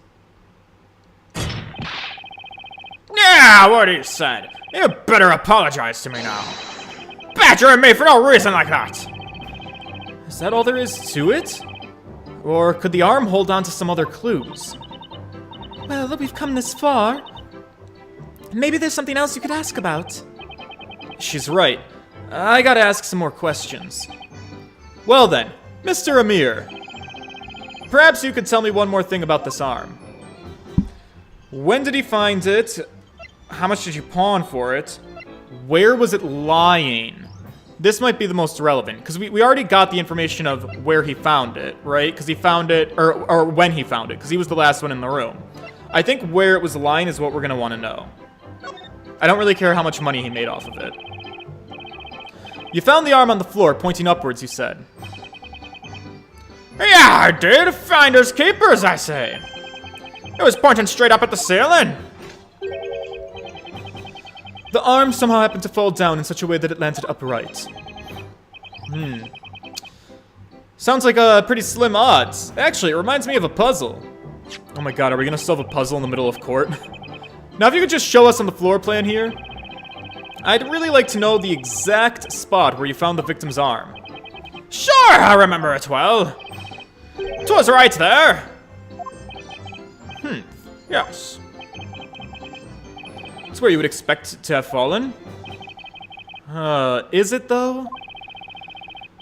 Yeah, what he said. You better apologize to me now. Badgering me for no reason like that. Is that all there is to it? Or could the arm hold on to some other clues? Well, we've come this far. Maybe there's something else you could ask about. She's right. I gotta ask some more questions. Well then, Mr. Amir. Perhaps you could tell me one more thing about this arm. When did he find it? How much did you pawn for it? Where was it lying? This might be the most relevant, because we already got the information of where he found it, right? Because he found it, or when he found it, because he was the last one in the room. I think where it was lying is what we're going to want to know. I don't really care how much money he made off of it. You found the arm on the floor, pointing upwards, you said. Yeah, I did. Finders keepers, I say. It was pointing straight up at the ceiling. The arm somehow happened to fall down in such a way that it landed upright. Sounds like pretty slim odds. Actually, it reminds me of a puzzle. Oh my god, are we gonna solve a puzzle in the middle of court? Now, if you could just show us on the floor plan here. I'd really like to know the exact spot where you found the victim's arm. Sure, I remember it well. 'Twas right there. Yes. It's where you would expect it to have fallen. Is it though?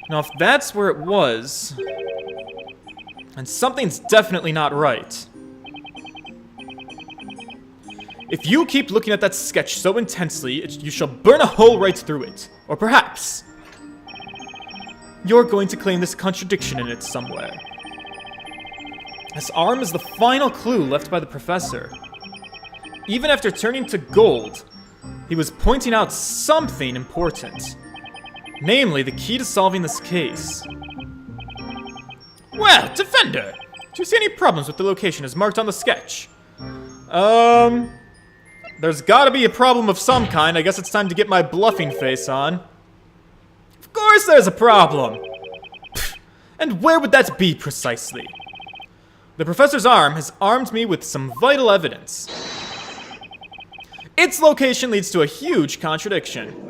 Now, if that's where it was, then something's definitely not right. If you keep looking at that sketch so intensely, you shall burn a hole right through it. Or perhaps, you're going to claim this contradiction in it somewhere. This arm is the final clue left by the professor. Even after turning to gold, he was pointing out something important. Namely, the key to solving this case. Well, Defender, Do you see any problems with the location as marked on the sketch? There's gotta be a problem of some kind. I guess it's time to get my bluffing face on. Of course there's a problem! And where would that be precisely? The professor's arm has armed me with some vital evidence. Its location leads to a huge contradiction.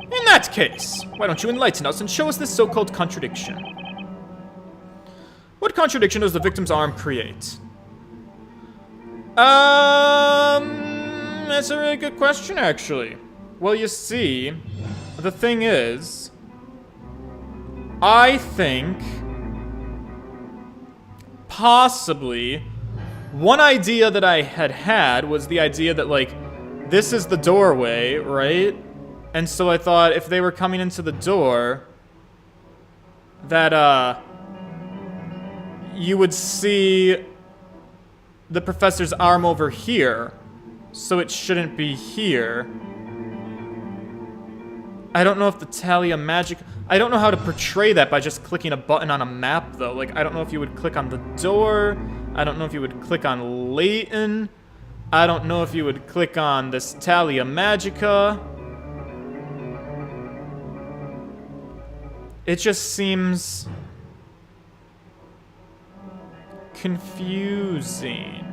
In that case, why don't you enlighten us and show us this so-called contradiction? What contradiction does the victim's arm create? That's a really good question, actually. Well, you see, the thing is, I think possibly one idea that I had was the idea that, like, this is the doorway, right? And so I thought if they were coming into the door, that, you would see the professor's arm over here, so it shouldn't be here. I don't know if the Talia magic... I don't know how to portray that by just clicking a button on a map, though. Like, I don't know if you would click on the door. I don't know if you would click on Layton. I don't know if you would click on this Talia Magica. It just seems confusing.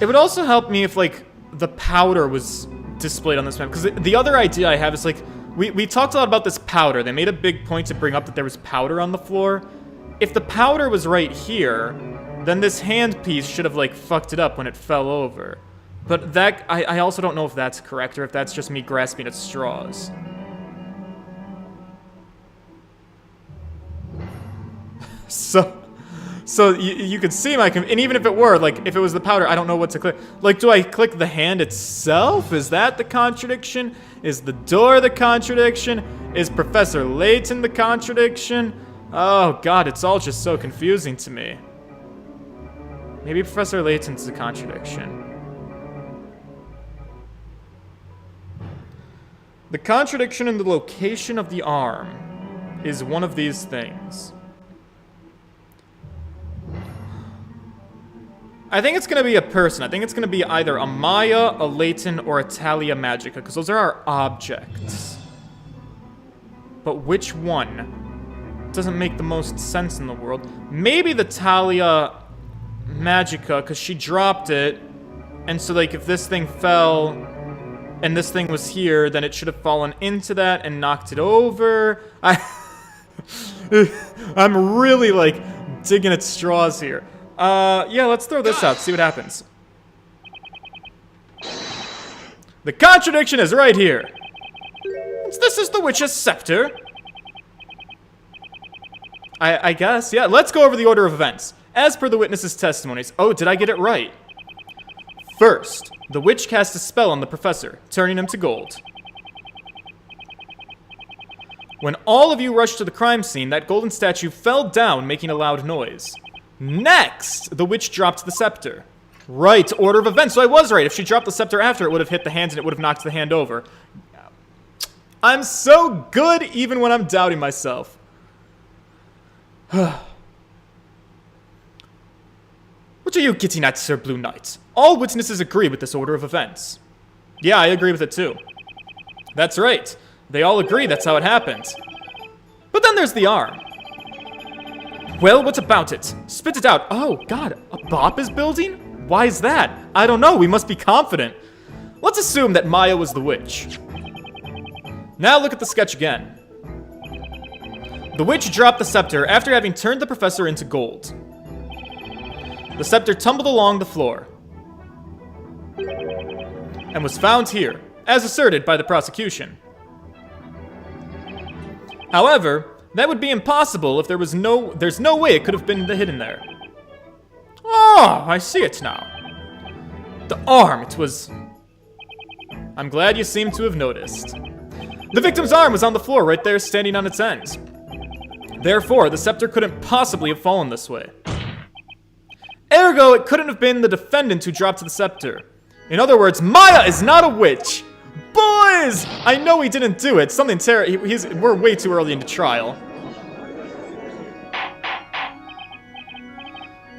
It would also help me if, like, the powder was displayed on this map, because the other idea I have is, like, we talked a lot about this powder. They made a big point to bring up that there was powder on the floor. If the powder was right here, then this handpiece should have, like, fucked it up when it fell over. But that, I also don't know if that's correct, or if that's just me grasping at straws. So you could see my, and even if it were, like, if it was the powder, I don't know what to click. Like, do I click the hand itself? Is that the contradiction? Is the door the contradiction? Is Professor Layton the contradiction? Oh god, it's all just so confusing to me. Maybe Professor Layton's the contradiction. The contradiction in the location of the arm is one of these things. I think it's gonna be a person. I think it's gonna be either a Maya, a Layton, or a Talia Magica, because those are our objects. But which one? Doesn't make the most sense in the world. Maybe the Talia Magica, because she dropped it. And so, like, if this thing fell and this thing was here, then it should have fallen into that and knocked it over. I'm really, like, digging at straws here. Yeah, let's throw this out, see what happens. The contradiction is right here. This is the witch's scepter. I guess, yeah. Let's go over the order of events. As per the witness's testimonies. Oh, did I get it right? First, the witch cast a spell on the professor, turning him to gold. When all of you rushed to the crime scene, that golden statue fell down, making a loud noise. Next, the witch dropped the scepter. Right, order of events. So I was right. If she dropped the scepter after, it would have hit the hand and it would have knocked the hand over. I'm so good even when I'm doubting myself. What are you getting at, Sir Blue Knight? All witnesses agree with this order of events. Yeah, I agree with it too. That's right. They all agree that's how it happened. But then there's the arm. Well, what about it? Spit it out. Oh, God, a bop is building? Why is that? I don't know, we must be confident. Let's assume that Maya was the witch. Now look at the sketch again. The witch dropped the scepter after having turned the professor into gold. The scepter tumbled along the floor and was found here, as asserted by the prosecution. However, that would be impossible if there's no way it could have been hidden there. Oh, I see it now. The arm, it was... I'm glad you seem to have noticed. The victim's arm was on the floor right there, standing on its end. Therefore, the scepter couldn't possibly have fallen this way. Ergo, it couldn't have been the defendant who dropped the scepter. In other words, Maya is not a witch! Boys! I know he didn't do it. Something we're way too early into trial.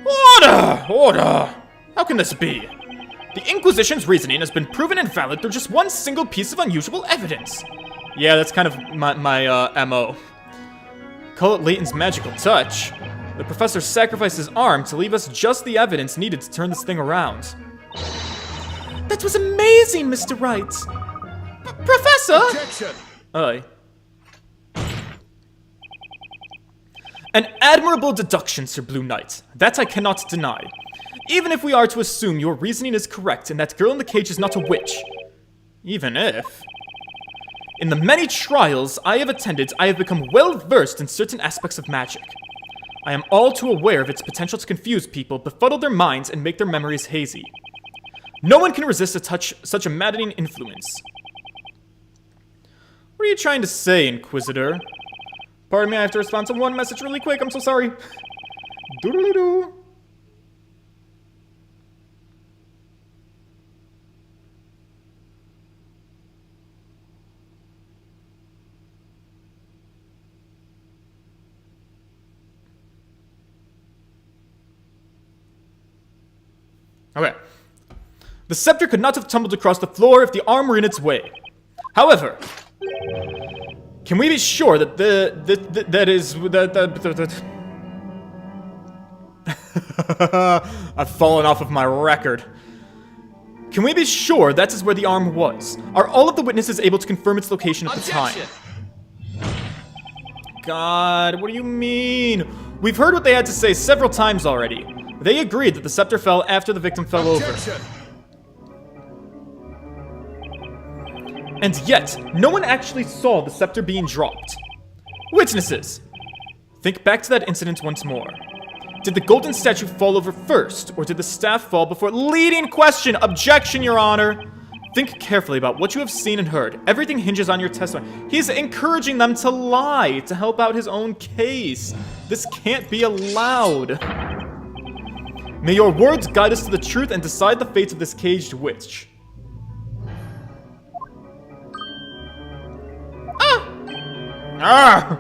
Order! Order! How can this be? The Inquisition's reasoning has been proven invalid through just one single piece of unusual evidence. Yeah, that's kind of my MO. Call it Layton's magical touch. The professor sacrificed his arm to leave us just the evidence needed to turn this thing around. That was amazing, Mr. Wright. Professor! Objection! Aye. An admirable deduction, Sir Blue Knight. That I cannot deny. Even if we are to assume your reasoning is correct and that girl in the cage is not a witch. Even if... In the many trials I have attended, I have become well versed in certain aspects of magic. I am all too aware of its potential to confuse people, befuddle their minds, and make their memories hazy. No one can resist such a maddening influence. What are you trying to say, Inquisitor? Pardon me, I have to respond to one message really quick, I'm so sorry. Doodle-doo. Okay. The scepter could not have tumbled across the floor if the arm were in its way. However, can we be sure that I've fallen off of my record. Can we be sure that is where the arm was? Are all of the witnesses able to confirm its location at the time? God, what do you mean? We've heard what they had to say several times already. They agreed that the scepter fell after the victim fell over. And yet, no one actually saw the scepter being dropped. Witnesses! Think back to that incident once more. Did the golden statue fall over first, or did the staff fall before? Leading question! Objection, Your Honor! Think carefully about what you have seen and heard. Everything hinges on your testimony. He's encouraging them to lie to help out his own case. This can't be allowed. May your words guide us to the truth and decide the fate of this caged witch. Ah!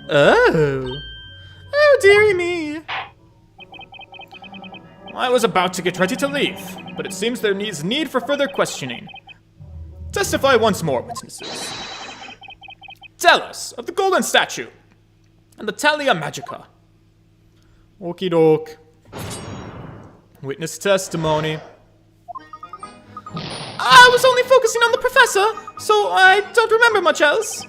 Oh. Oh, dearie me. I was about to get ready to leave, but it seems there is need for further questioning. Testify once more, witnesses. Tell us of the golden statue and the Talia Magica. Okie doke. Witness testimony. I was only focusing on the professor, so I don't remember much else.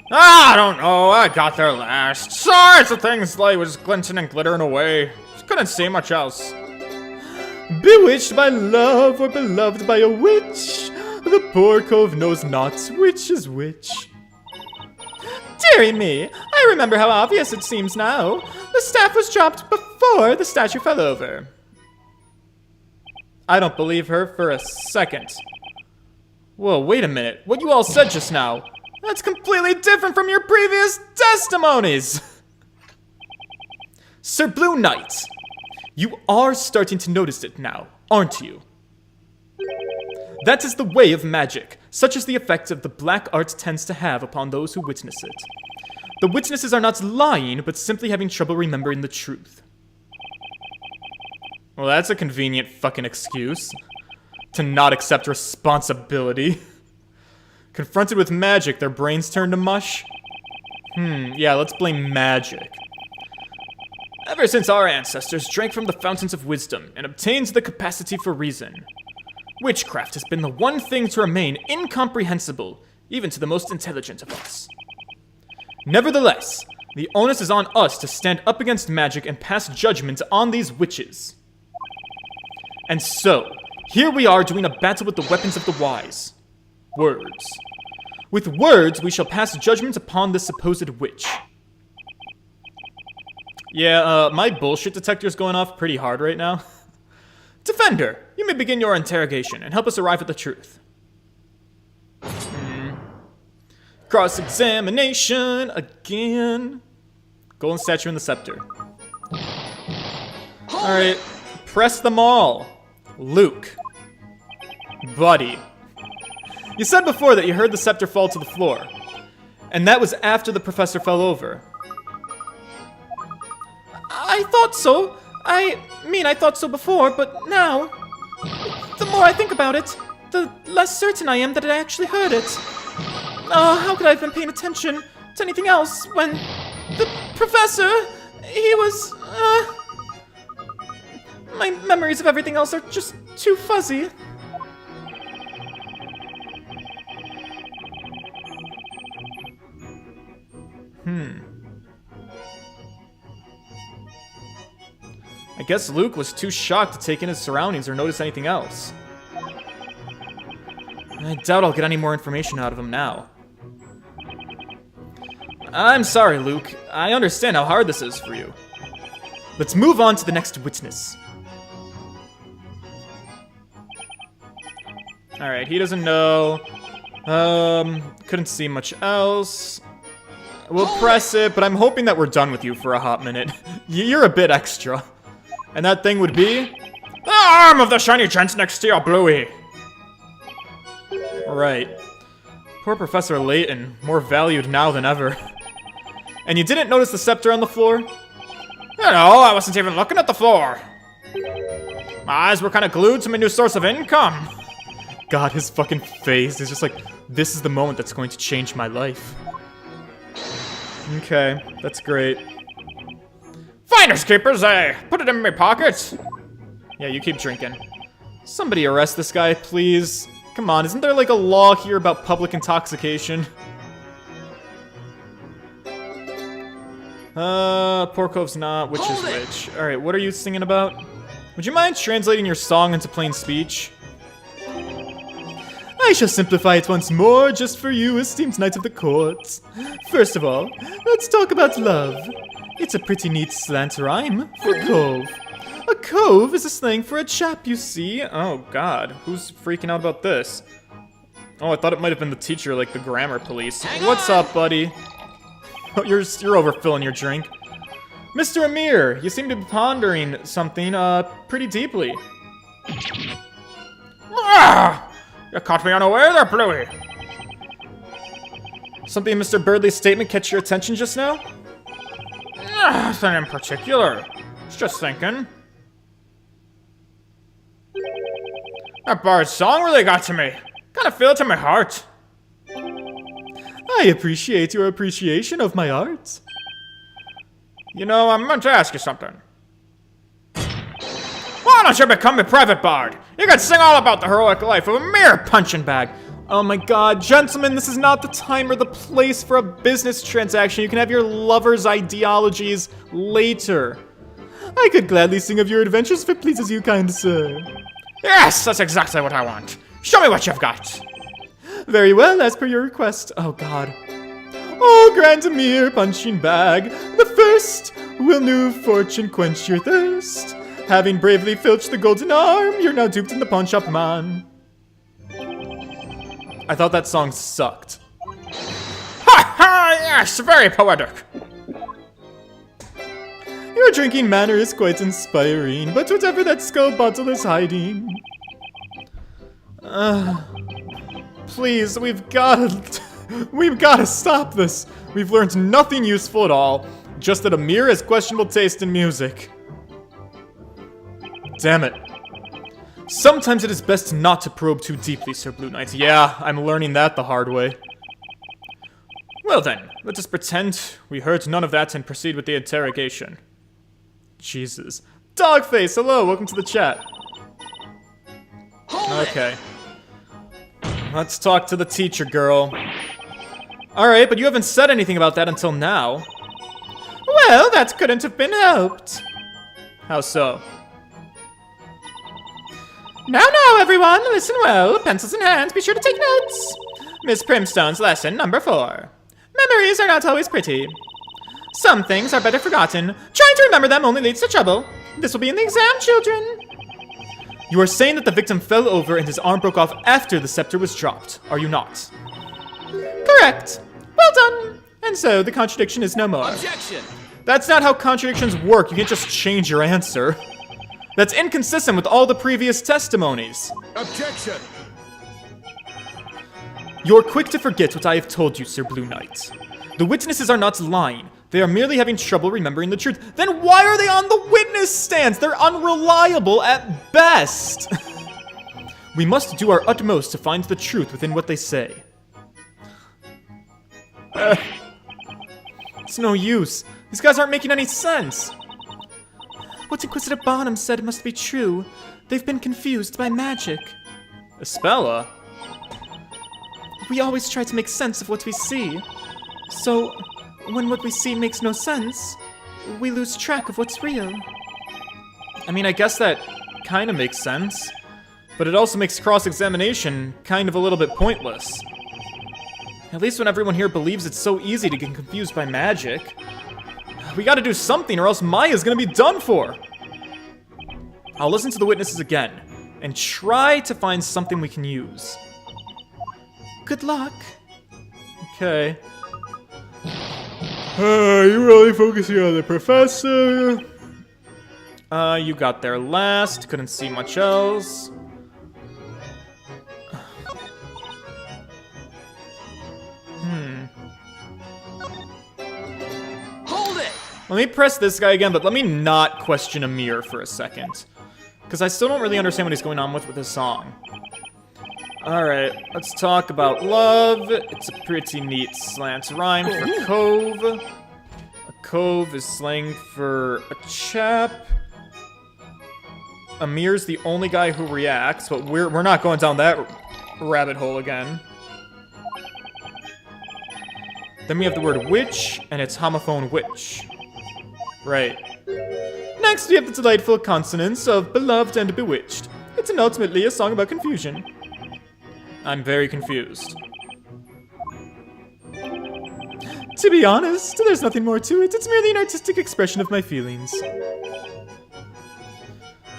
I don't know. I got there last. Sorry, the thing's light was glinting and glittering away. Just couldn't see much else. Bewitched by love or beloved by a witch, the poor cove knows not which is which. Dearie me, I remember how obvious it seems now. The staff was dropped before the statue fell over. I don't believe her for a second. Whoa, wait a minute. What you all said just now, that's completely different from your previous testimonies! Sir Blue Knight, you are starting to notice it now, aren't you? That is the way of magic, such as the effect of the black art tends to have upon those who witness it. The witnesses are not lying, but simply having trouble remembering the truth. Well, that's a convenient fucking excuse to not accept responsibility. Confronted with magic, their brains turn to mush? Yeah, let's blame magic. Ever since our ancestors drank from the fountains of wisdom and obtained the capacity for reason, witchcraft has been the one thing to remain incomprehensible, even to the most intelligent of us. Nevertheless, the onus is on us to stand up against magic and pass judgment on these witches. And so, here we are doing a battle with the weapons of the wise. Words. With words, we shall pass judgment upon this supposed witch. Yeah, my bullshit detector's going off pretty hard right now. Defender, you may begin your interrogation and help us arrive at the truth. Cross-examination again. Golden statue and the scepter. Alright, press them all. Luke. Buddy. You said before that you heard the scepter fall to the floor. And that was after the professor fell over. I thought so. I thought so before, but now, the more I think about it, the less certain I am that I actually heard it. How could I have been paying attention to anything else when the professor, he was, my memories of everything else are just too fuzzy. I guess Luke was too shocked to take in his surroundings or notice anything else. I doubt I'll get any more information out of him now. I'm sorry, Luke. I understand how hard this is for you. Let's move on to the next witness. Alright, he doesn't know. Couldn't see much else. We'll press it, but I'm hoping that we're done with you for a hot minute. You're a bit extra. And that thing would be? The arm of the shiny gent next to your Bluey. Right. Poor Professor Layton, more valued now than ever. And you didn't notice the scepter on the floor? You know, I wasn't even looking at the floor. My eyes were kind of glued to my new source of income. God, his fucking face is just like, this is the moment that's going to change my life. Okay, that's great. Finders keepers, put it in my pocket. Yeah, you keep drinking. Somebody arrest this guy, please. Come on, isn't there like a law here about public intoxication? Poor Cove's not, which is which. Alright, what are you singing about? Would you mind translating your song into plain speech? I shall simplify it once more, just for you, esteemed knights of the court. First of all, let's talk about love. It's a pretty neat slant rhyme for cove. A cove is a slang for a chap, you see. Oh god, who's freaking out about this? Oh, I thought it might have been the teacher, like the grammar police. What's up, buddy? Oh, you're overfilling your drink. Mr. Amir, you seem to be pondering something, pretty deeply. Ah! You caught me unaware there, Bluey. Something in Mr. Birdley's statement catch your attention just now? Nothing in particular. It's just thinking. That bard's song really got to me. Kind of feel it in my heart. I appreciate your appreciation of my art. You know, I meant to ask you something. Why don't you become a private bard? You could sing all about the heroic life of a mere punching bag. Oh my god, gentlemen, this is not the time or the place for a business transaction. You can have your lover's ideologies later. I could gladly sing of your adventures if it pleases you, kind sir. Yes, that's exactly what I want. Show me what you've got. Very well, as per your request. Oh god. Oh, grant a mere punching bag. The first will new fortune quench your thirst. Having bravely filched the golden arm, you're now duped in the pawn shop, man. I thought that song sucked. Ha ha! Yes, very poetic. Your drinking manner is quite inspiring, but whatever that skull bottle is hiding. Please, we've gotta stop this. We've learned nothing useful at all, just that Amir has questionable taste in music. Damn it. Sometimes it is best not to probe too deeply, Sir Blue Knight. Yeah, I'm learning that the hard way. Well then, let us pretend we heard none of that and proceed with the interrogation. Jesus. Dogface, hello, welcome to the chat. Okay. Let's talk to the teacher, girl. Alright, but you haven't said anything about that until now. Well, that couldn't have been helped. How so? Now, everyone, listen well. Pencils in hand, be sure to take notes. Miss Primstone's lesson number 4. Memories are not always pretty. Some things are better forgotten. Trying to remember them only leads to trouble. This will be in the exam, children. You are saying that the victim fell over and his arm broke off after the scepter was dropped, are you not? Correct. Well done. And so, the contradiction is no more. Objection! That's not how contradictions work. You can't just change your answer. That's inconsistent with all the previous testimonies. Objection! You're quick to forget what I have told you, Sir Blue Knight. The witnesses are not lying. They are merely having trouble remembering the truth. Then why are they on the witness stands? They're unreliable at best. We must do our utmost to find the truth within what they say. It's no use. These guys aren't making any sense. What Inquisitor Bonham said must be true. They've been confused by magic. Espella? We always try to make sense of what we see. So, when what we see makes no sense, we lose track of what's real. I mean, I guess that kind of makes sense. But it also makes cross-examination kind of a little bit pointless. At least when everyone here believes it's so easy to get confused by magic. We gotta do something or else Maya's gonna be done for! I'll listen to the witnesses again, and try to find something we can use. Good luck. Okay. You really focusing on the professor? You got there last, couldn't see much else. Let me press this guy again, but let me not question Amir for a second. Because I still don't really understand what he's going on with his song. Alright, let's talk about love. It's a pretty neat slant rhyme for cove. A cove is slang for a chap. Amir's the only guy who reacts, but we're not going down that rabbit hole again. Then we have the word witch, and it's homophone witch. Right. Next, we have the delightful consonants of beloved and bewitched. It's ultimately a song about confusion. I'm very confused. To be honest, there's nothing more to it. It's merely an artistic expression of my feelings.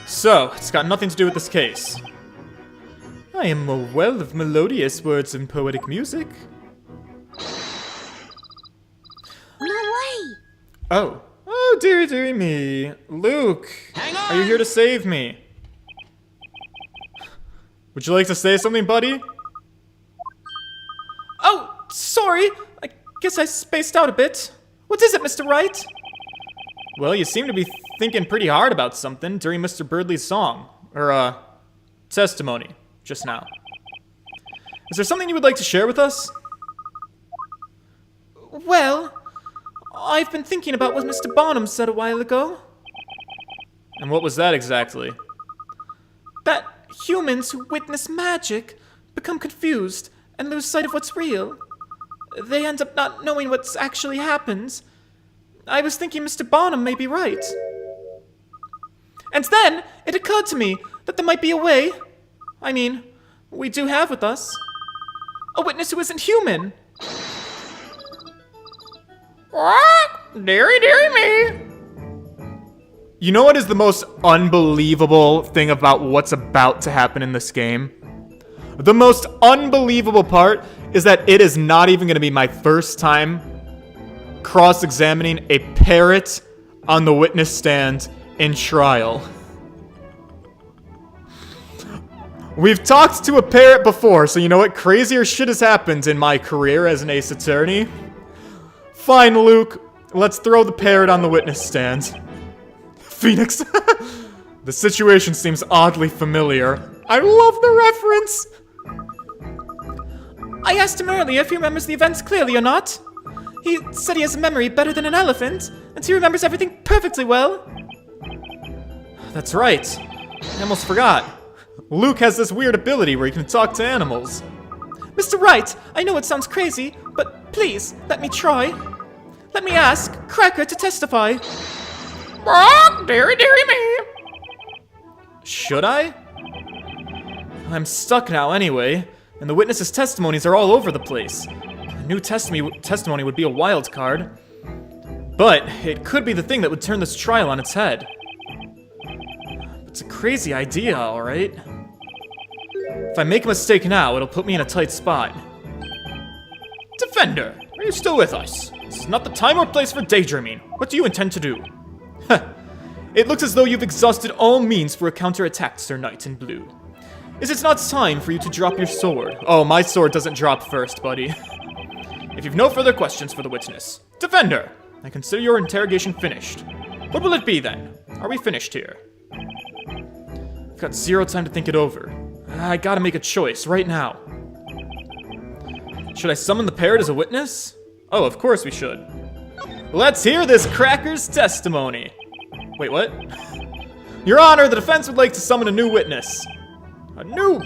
So, it's got nothing to do with this case. I am a well of melodious words and poetic music. No way! Oh. Oh, dearie, dearie me. Luke, are you here to save me? Would you like to say something, buddy? Oh, sorry. I guess I spaced out a bit. What is it, Mr. Wright? Well, you seem to be thinking pretty hard about something during Mr. Birdley's song. Or, testimony, just now. Is there something you would like to share with us? Well, I've been thinking about what Mr. Barnum said a while ago. And what was that exactly? That humans who witness magic become confused and lose sight of what's real. They end up not knowing what's actually happened. I was thinking Mr. Barnum may be right. And then it occurred to me that there might be a way. I mean, we do have with us a witness who isn't human. Dearie, dearie me. You know what is the most unbelievable thing about what's about to happen in this game? The most unbelievable part is that it is not even going to be my first time cross-examining a parrot on the witness stand in trial. We've talked to a parrot before, so you know what? Crazier shit has happened in my career as an ace attorney. Fine, Luke. Let's throw the parrot on the witness stand. Phoenix. The situation seems oddly familiar. I love the reference. I asked him earlier if he remembers the events clearly or not. He said he has a memory better than an elephant, and he remembers everything perfectly well. That's right. I almost forgot. Luke has this weird ability where he can talk to animals. Mr. Wright, I know it sounds crazy, but please, let me try. Let me ask Cracker to testify. Dearie, dearie me. Should I? I'm stuck now anyway, and the witnesses' testimonies are all over the place. A new testimony would be a wild card. But it could be the thing that would turn this trial on its head. It's a crazy idea, alright? If I make a mistake now, it'll put me in a tight spot. Defender, are you still with us? This is not the time or place for daydreaming. What do you intend to do? It looks as though you've exhausted all means for a counterattack, Sir Knight in Blue. Is it not time for you to drop your sword? Oh, my sword doesn't drop first, buddy. If you've no further questions for the witness. Defender, I consider your interrogation finished. What will it be then? Are we finished here? I've got zero time to think it over. I gotta make a choice right now. Should I summon the parrot as a witness? Oh, of course we should. Let's hear this cracker's testimony. Wait, what? Your Honor, the defense would like to summon a new witness. A new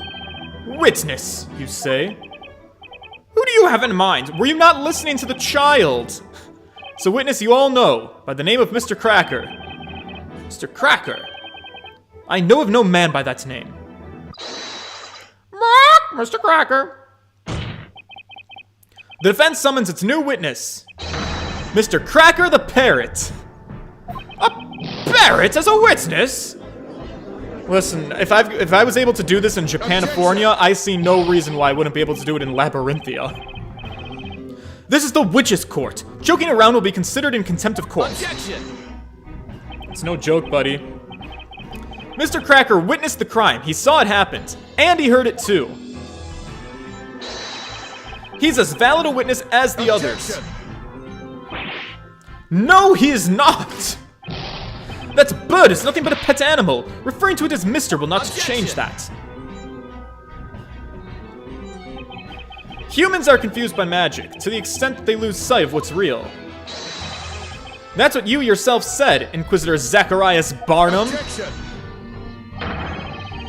witness, you say? Who do you have in mind? Were you not listening to the child? It's a witness you all know, by the name of Mr. Cracker. Mr. Cracker? I know of no man by that name. Mr. Cracker. The defense summons its new witness, Mr. Cracker the Parrot. A parrot as a witness? Listen, if I was able to do this in Japanifornia, I see no reason why I wouldn't be able to do it in Labyrinthia. This is the witch's court. Joking around will be considered in contempt of court. Objection! It's no joke, buddy. Mr. Cracker witnessed the crime. He saw it happen, and he heard it too. He's as valid a witness as the others. No, he is not! That bird is nothing but a pet animal. Referring to it as Mr. will not change that. Humans are confused by magic, to the extent that they lose sight of what's real. That's what you yourself said, Inquisitor Zacharias Barnum.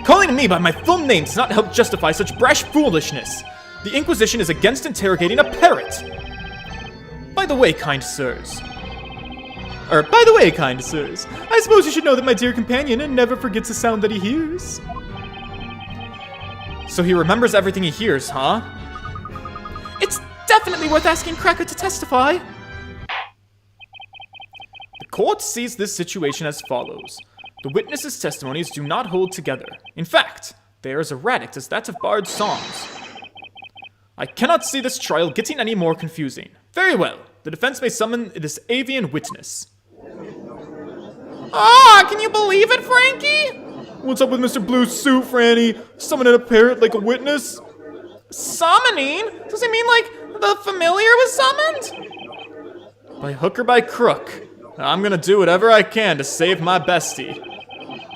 Calling me by my full name does not help justify such brash foolishness. The Inquisition is against interrogating a parrot. By the way, kind sirs, I suppose you should know that my dear companion never forgets a sound that he hears. So he remembers everything he hears, huh? It's definitely worth asking Cracker to testify. The court sees this situation as follows. The witnesses' testimonies do not hold together. In fact, they are as erratic as that of Bard's songs. I cannot see this trial getting any more confusing. Very well, the defense may summon this avian witness. Ah, can you believe it, Frankie? What's up with Mr. Blue's suit, Franny? Summoning a parrot like a witness? Summoning? Does it mean like the familiar was summoned? By hook or by crook, I'm gonna do whatever I can to save my bestie.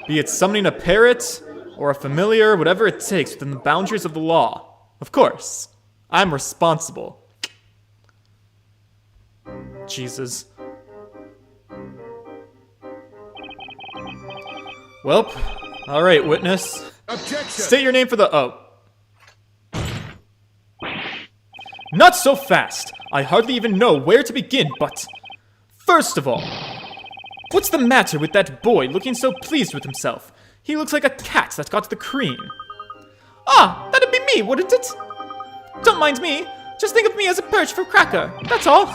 Be it summoning a parrot or a familiar, whatever it takes within the boundaries of the law. Of course, I'm responsible. Jesus. Welp. Alright, witness. Objection! State your name for the... Oh. Not so fast! I hardly even know where to begin, but... First of all... What's the matter with that boy looking so pleased with himself? He looks like a cat that got the cream. Ah, that'd be me, wouldn't it? Don't mind me. Just think of me as a perch for Cracker, that's all.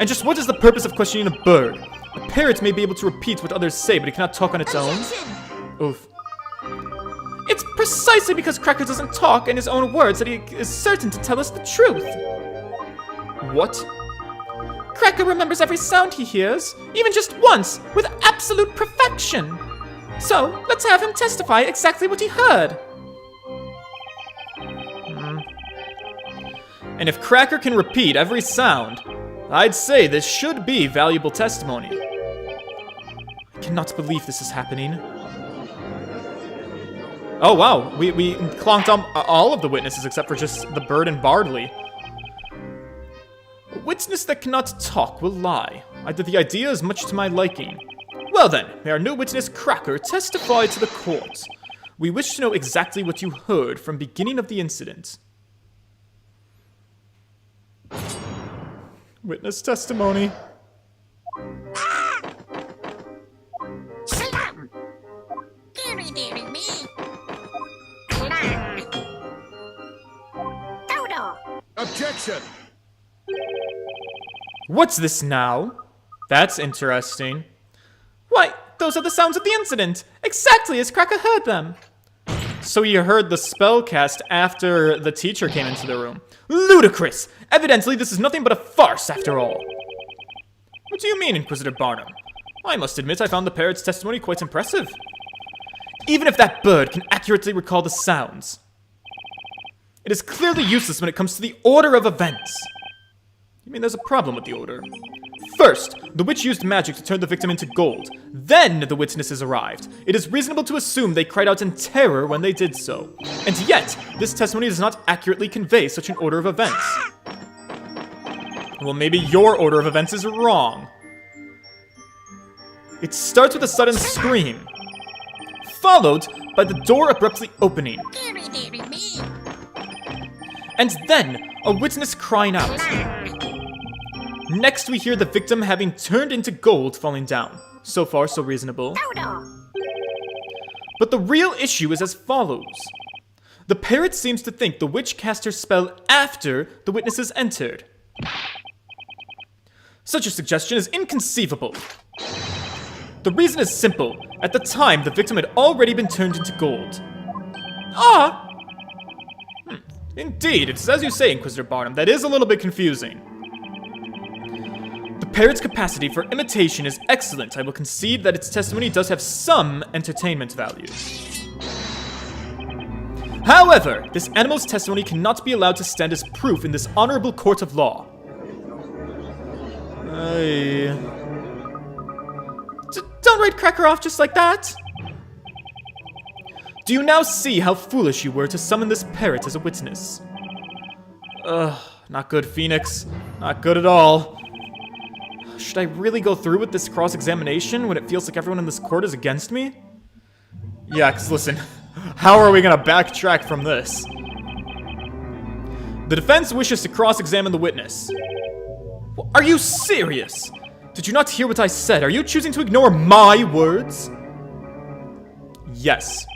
And just what is the purpose of questioning a bird? A parrot may be able to repeat what others say, but it cannot talk on its own. Oof. It's precisely because Cracker doesn't talk in his own words that he is certain to tell us the truth. What? Cracker remembers every sound he hears, even just once, with absolute perfection. So, let's have him testify exactly what he heard. And if Cracker can repeat every sound, I'd say this should be valuable testimony. I cannot believe this is happening. Oh wow, we clonked on all of the witnesses except for just the bird and Bardley. A witness that cannot talk will lie. The idea is much to my liking. Well then, may our new witness Cracker testify to the court. We wish to know exactly what you heard from beginning of the incident. Witness testimony. Slam! Deary, deary me. Dodo! Objection! What's this now? That's interesting. Why, those are the sounds of the incident, exactly as Cracker heard them. So you heard the spell cast after the teacher came into the room. Ludicrous! Evidently, this is nothing but a farce after all. What do you mean, Inquisitor Barnum? I must admit I found the parrot's testimony quite impressive. Even if that bird can accurately recall the sounds, it is clearly useless when it comes to the order of events. You mean there's a problem with the order? First, the witch used magic to turn the victim into gold. Then the witnesses arrived. It is reasonable to assume they cried out in terror when they did so. And yet, this testimony does not accurately convey such an order of events. Well, maybe your order of events is wrong. It starts with a sudden scream, followed by the door abruptly opening. Deary, deary me. And then, a witness crying out. Next, we hear the victim having turned into gold falling down. So far, so reasonable. Dodo! But the real issue is as follows. The parrot seems to think the witch cast her spell after the witnesses entered. Such a suggestion is inconceivable. The reason is simple. At the time, the victim had already been turned into gold. Ah! Indeed, it's as you say, Inquisitor Barnum. That is a little bit confusing. The parrot's capacity for imitation is excellent. I will concede that its testimony does have some entertainment value. However, this animal's testimony cannot be allowed to stand as proof in this honorable court of law. Don't write Cracker off just like that! Do you now see how foolish you were to summon this parrot as a witness? Ugh, not good, Phoenix. Not good at all. Should I really go through with this cross-examination when it feels like everyone in this court is against me? Yeah, 'cause listen, how are we gonna backtrack from this? The defense wishes to cross-examine the witness. Are you serious? Did you not hear what I said? Are you choosing to ignore my words? Yes.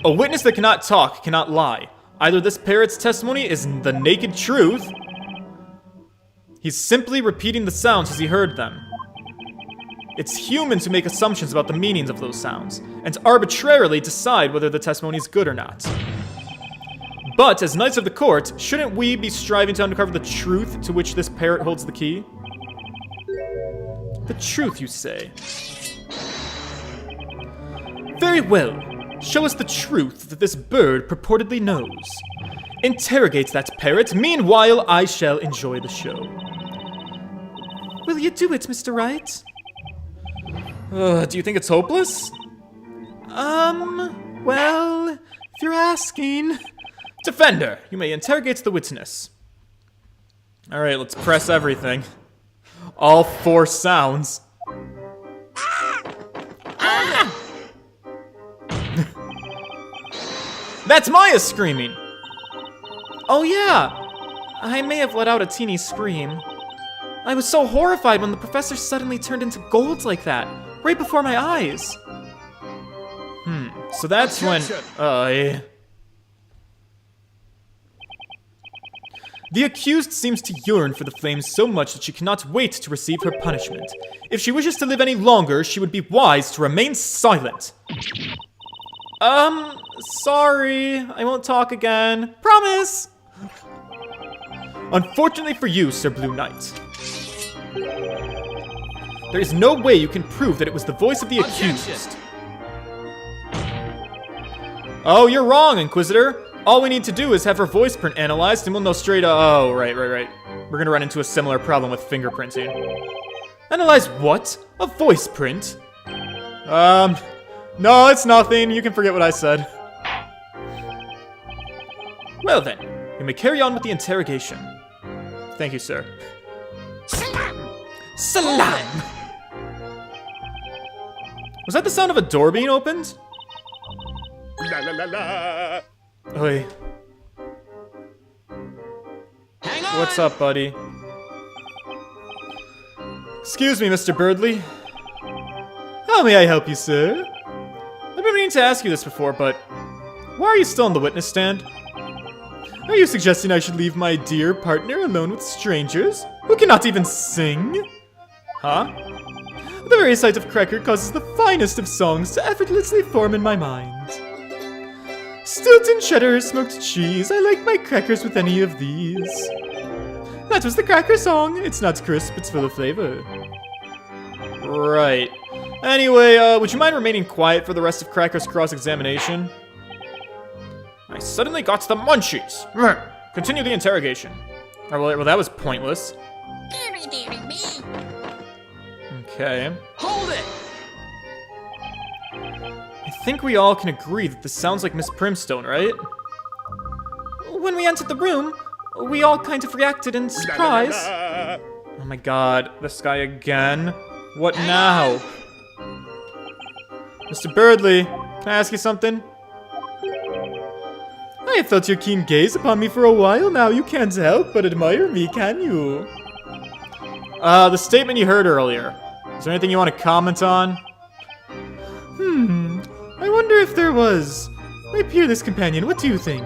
A witness that cannot talk cannot lie. Either this parrot's testimony is the naked truth. He's simply repeating the sounds as he heard them. It's human to make assumptions about the meanings of those sounds, and arbitrarily decide whether the testimony is good or not. But, as Knights of the Court, shouldn't we be striving to uncover the truth to which this parrot holds the key? The truth, you say? Very well. Show us the truth that this bird purportedly knows. Interrogate that parrot. Meanwhile, I shall enjoy the show. Will you do it, Mr. Wright? Do you think it's hopeless? Well, if you're asking... Defender, you may interrogate the witness. Alright, let's press everything. All 4 sounds. That's Maya screaming! Oh yeah! I may have let out a teeny scream. I was so horrified when the professor suddenly turned into gold like that, right before my eyes. So that's when... yeah. The accused seems to yearn for the flames so much that she cannot wait to receive her punishment. If she wishes to live any longer, she would be wise to remain silent. Sorry, I won't talk again. Promise! Unfortunately for you, Sir Blue Knight. There is no way you can prove that it was the voice of the accused. Oh, you're wrong, Inquisitor. All we need to do is have her voice print analyzed and we'll know straight up. Oh, right. We're gonna run into a similar problem with fingerprinting. Analyze what? A voice print? No, it's nothing. You can forget what I said. Well then, we may carry on with the interrogation. Thank you, sir. Salam! Was that the sound of a door being opened? La la la la. Oi. Hang on! What's up, buddy? Excuse me, Mr. Birdley. How may I help you, sir? I've been meaning to ask you this before, but why are you still on the witness stand? Are you suggesting I should leave my dear partner alone with strangers who cannot even sing? Huh? The very sight of Cracker causes the finest of songs to effortlessly form in my mind. Stilton, cheddar, smoked cheese, I like my crackers with any of these. That was the Cracker song. It's not crisp, it's full of flavor. Right. Anyway, would you mind remaining quiet for the rest of Cracker's cross-examination? I suddenly got the munchies. Continue the interrogation. Oh, well, that was pointless. Dearie, dearie me. Okay. Hold it! I think we all can agree that this sounds like Miss Primstone, right? When we entered the room, we all kind of reacted in surprise. Oh my god, this guy again. What now? Mr. Birdley, can I ask you something? I have felt your keen gaze upon me for a while now. You can't help but admire me, can you? The statement you heard earlier. Is there anything you want to comment on? I wonder if there was. My peerless companion, what do you think?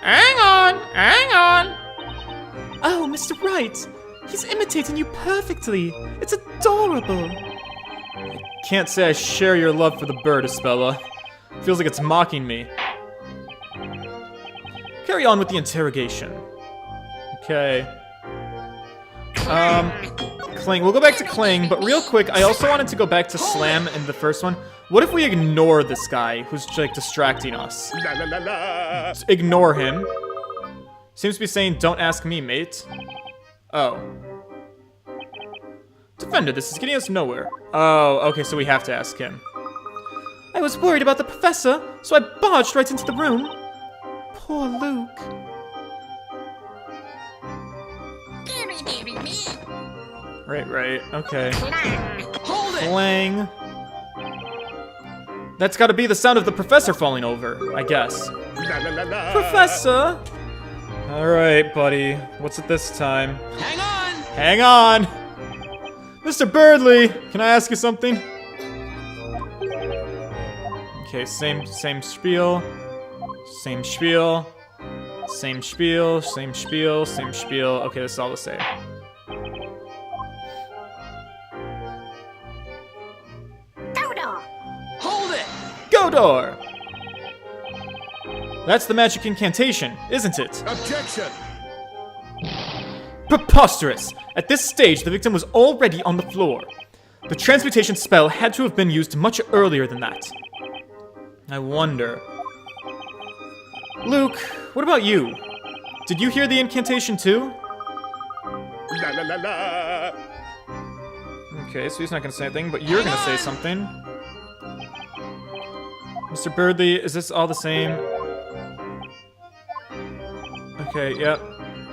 Hang on! Oh, Mr. Wright! He's imitating you perfectly! It's adorable! Can't say I share your love for the bird, Espella. Feels like it's mocking me. Carry on with the interrogation. Okay. Cling. We'll go back to Cling, but real quick, I also wanted to go back to Slam in the first one. What if we ignore this guy who's, like, distracting us? La la la la. Just ignore him. Seems to be saying, don't ask me, mate. Oh. Defender, this is getting us nowhere. Oh, okay, so we have to ask him. I was worried about the professor, so I barged right into the room. Poor Luke. Dearie, dearie me. Right, okay. Hold it! Clang. That's gotta be the sound of the professor falling over, I guess. La la la la. Professor! Alright, buddy. What's it this time? Hang on! Hang on! Mr. Birdley, can I ask you something? Okay, same spiel. Same spiel. Same spiel, same spiel, same spiel. Okay, this is all the same. Dodo. Hold it! Godor! That's the magic incantation, isn't it? Objection! Preposterous! At this stage, the victim was already on the floor. The transmutation spell had to have been used much earlier than that. I wonder... Luke, what about you? Did you hear the incantation too? La la la la. Okay, so he's not gonna say anything, but you're gonna say something. Mr. Birdley, is this all the same? Okay, yep.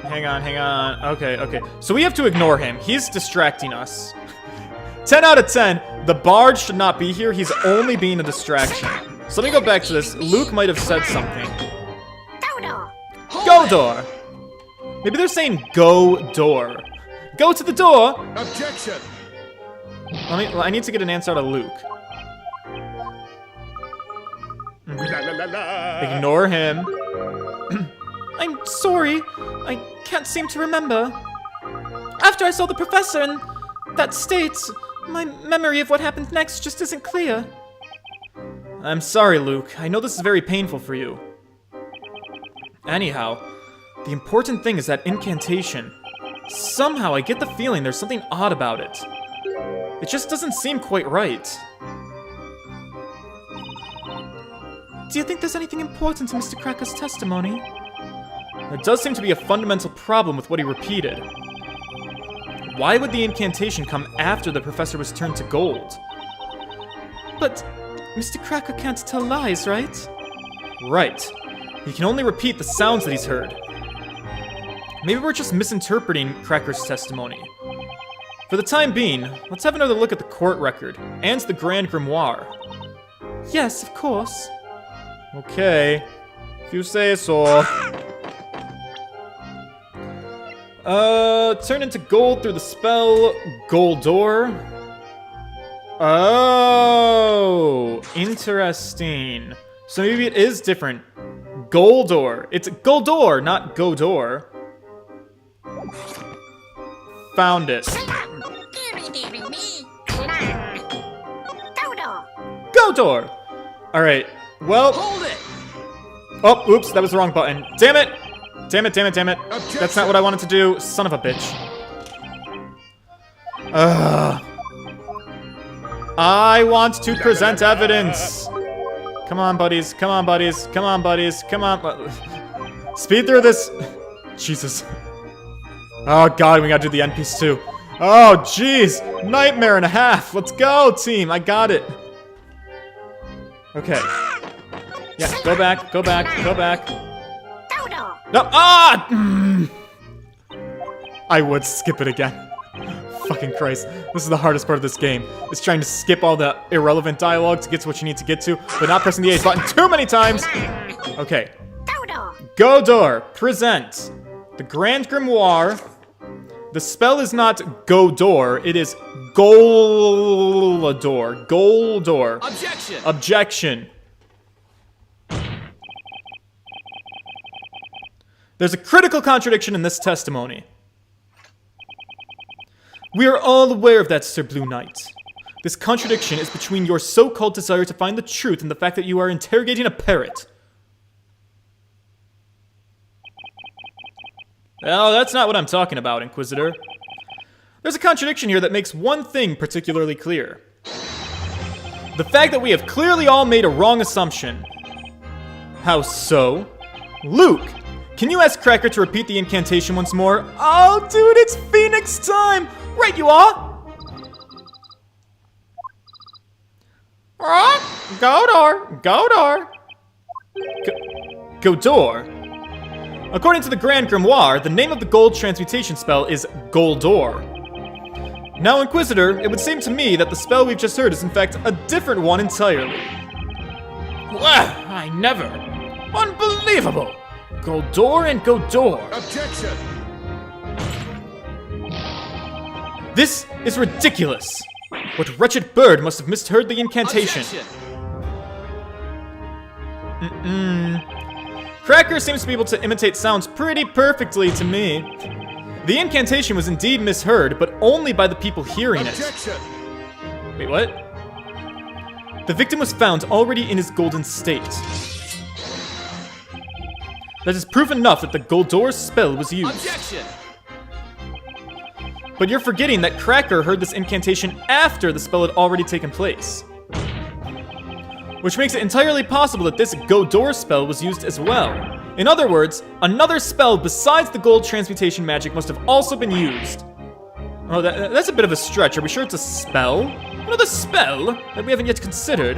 Hang on. Okay. So we have to ignore him. He's distracting us. 10 out of 10. The bard should not be here. He's only being a distraction. So let me go back to this. Luke might have said something. Go door. Maybe they're saying go door. Go to the door. Objection! I need to get an answer out of Luke. Ignore him. I'm sorry. I can't seem to remember. After I saw the professor in that state, my memory of what happened next just isn't clear. I'm sorry, Luke. I know this is very painful for you. Anyhow, the important thing is that incantation. Somehow I get the feeling there's something odd about it. It just doesn't seem quite right. Do you think there's anything important to Mr. Cracker's testimony? There does seem to be a fundamental problem with what he repeated. Why would the incantation come after the professor was turned to gold? But Mr. Cracker can't tell lies, right? Right. He can only repeat the sounds that he's heard. Maybe we're just misinterpreting Cracker's testimony. For the time being, let's have another look at the court record and the Grand Grimoire. Yes, of course. Okay. If you say so. Turn into gold through the spell Goldor. Oh, interesting. So maybe it is different. Goldor. It's Goldor, not Godor. Found it. Godor! Alright, well... Hold it! Oh, oops, that was the wrong button. Damn it! Damn it. That's not what I wanted to do. Son of a bitch. I want to present evidence. Come on, buddies. Come on. Speed through this. Jesus. Oh, God, we gotta do the end piece, too. Oh, jeez. Nightmare and a half. Let's go, team. I got it. Okay. Yeah, go back. No, I would skip it again. Fucking Christ. This is the hardest part of this game. It's trying to skip all the irrelevant dialogue to get to what you need to get to, but not pressing the A button too many times. Okay. Godor, present. The Grand Grimoire. The spell is not Godor, it is Goldor. Objection. There's a critical contradiction in this testimony. We are all aware of that, Sir Blue Knight. This contradiction is between your so-called desire to find the truth and the fact that you are interrogating a parrot. Oh, that's not what I'm talking about, Inquisitor. There's a contradiction here that makes one thing particularly clear. The fact that we have clearly all made a wrong assumption. How so? Luke! Can you ask Cracker to repeat the incantation once more? Oh, dude, it's Phoenix time! Right you are! Godor! Godor? According to the Grand Grimoire, the name of the gold transmutation spell is Goldor. Now, Inquisitor, it would seem to me that the spell we've just heard is in fact a different one entirely. Well, I never. Unbelievable! Goldor and Godor. Objection! This is ridiculous! What wretched bird must have misheard the incantation? Objection. Cracker seems to be able to imitate sounds pretty perfectly to me. The incantation was indeed misheard, but only by the people hearing it. Objection! Wait, what? The victim was found already in his golden state. That is proof enough that the Goldor spell was used. Objection. But you're forgetting that Cracker heard this incantation after the spell had already taken place. Which makes it entirely possible that this Goldor spell was used as well. In other words, another spell besides the gold transmutation magic must have also been used. Oh, that's a bit of a stretch. Are we sure it's a spell? Another spell that we haven't yet considered?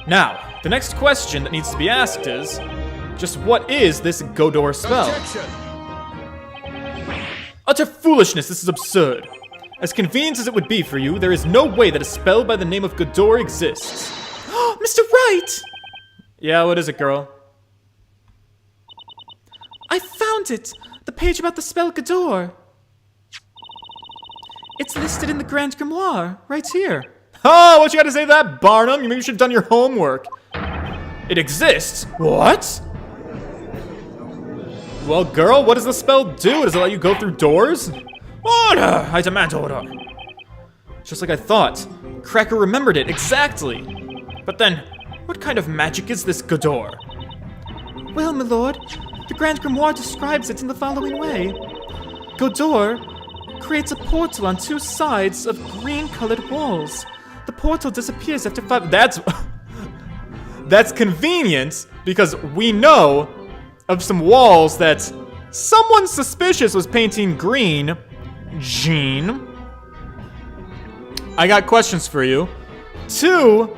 Now, the next question that needs to be asked is, Just what is this Godor spell? Objection! Utter foolishness, this is absurd. As convenient as it would be for you, there is no way that a spell by the name of Godor exists. Mr. Wright! Yeah, what is it, girl? I found it! The page about the spell Godor. It's listed in the Grand Grimoire, right here. Oh, what you gotta say to that, Barnum? You maybe should have done your homework. It exists? What? Well, girl, what does the spell do? Does it let you go through doors? Order! I demand order. Just like I thought. Cracker remembered it, exactly. But then, what kind of magic is this Godor? Well, my lord, the Grand Grimoire describes it in the following way. Godor creates a portal on 2 sides of green-colored walls. The portal disappears after 5... That's convenient, because we know of some walls that someone suspicious was painting green. Jean. I got questions for you. 2,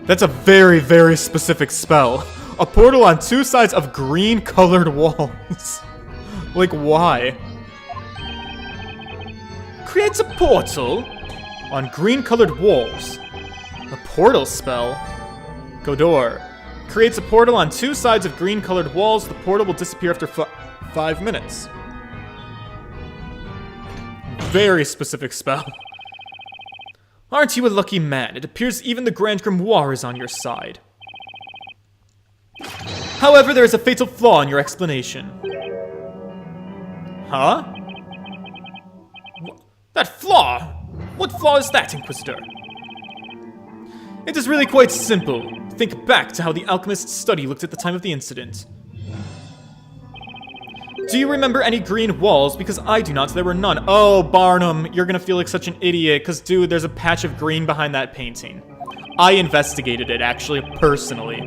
that's a very, very specific spell. A portal on 2 sides of green-colored walls. Like, why? Creates a portal on green-colored walls. A portal spell? Godor. Creates a portal on 2 sides of green-colored walls. The portal will disappear after 5 minutes. Very specific spell. Aren't you a lucky man? It appears even the Grand Grimoire is on your side. However, there is a fatal flaw in your explanation. Huh? That flaw? What flaw is that, Inquisitor? It is really quite simple. Think back to how the alchemist's study looked at the time of the incident. Do you remember any green walls? Because I do not, there were none. Oh, Barnum, you're gonna feel like such an idiot, because, dude, there's a patch of green behind that painting. I investigated it, actually, personally.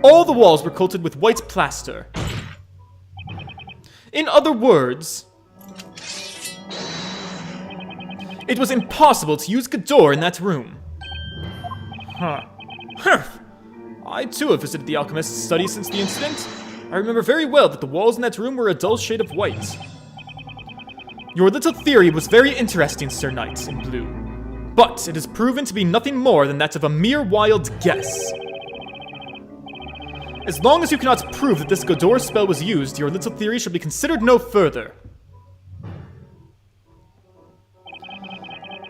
All the walls were coated with white plaster. In other words, it was impossible to use Godor in that room. Huh. I, too, have visited the alchemist's study since the incident. I remember very well that the walls in that room were a dull shade of white. Your little theory was very interesting, Sir Knight in Blue. But it has proven to be nothing more than that of a mere wild guess. As long as you cannot prove that this Godor spell was used, your little theory shall be considered no further.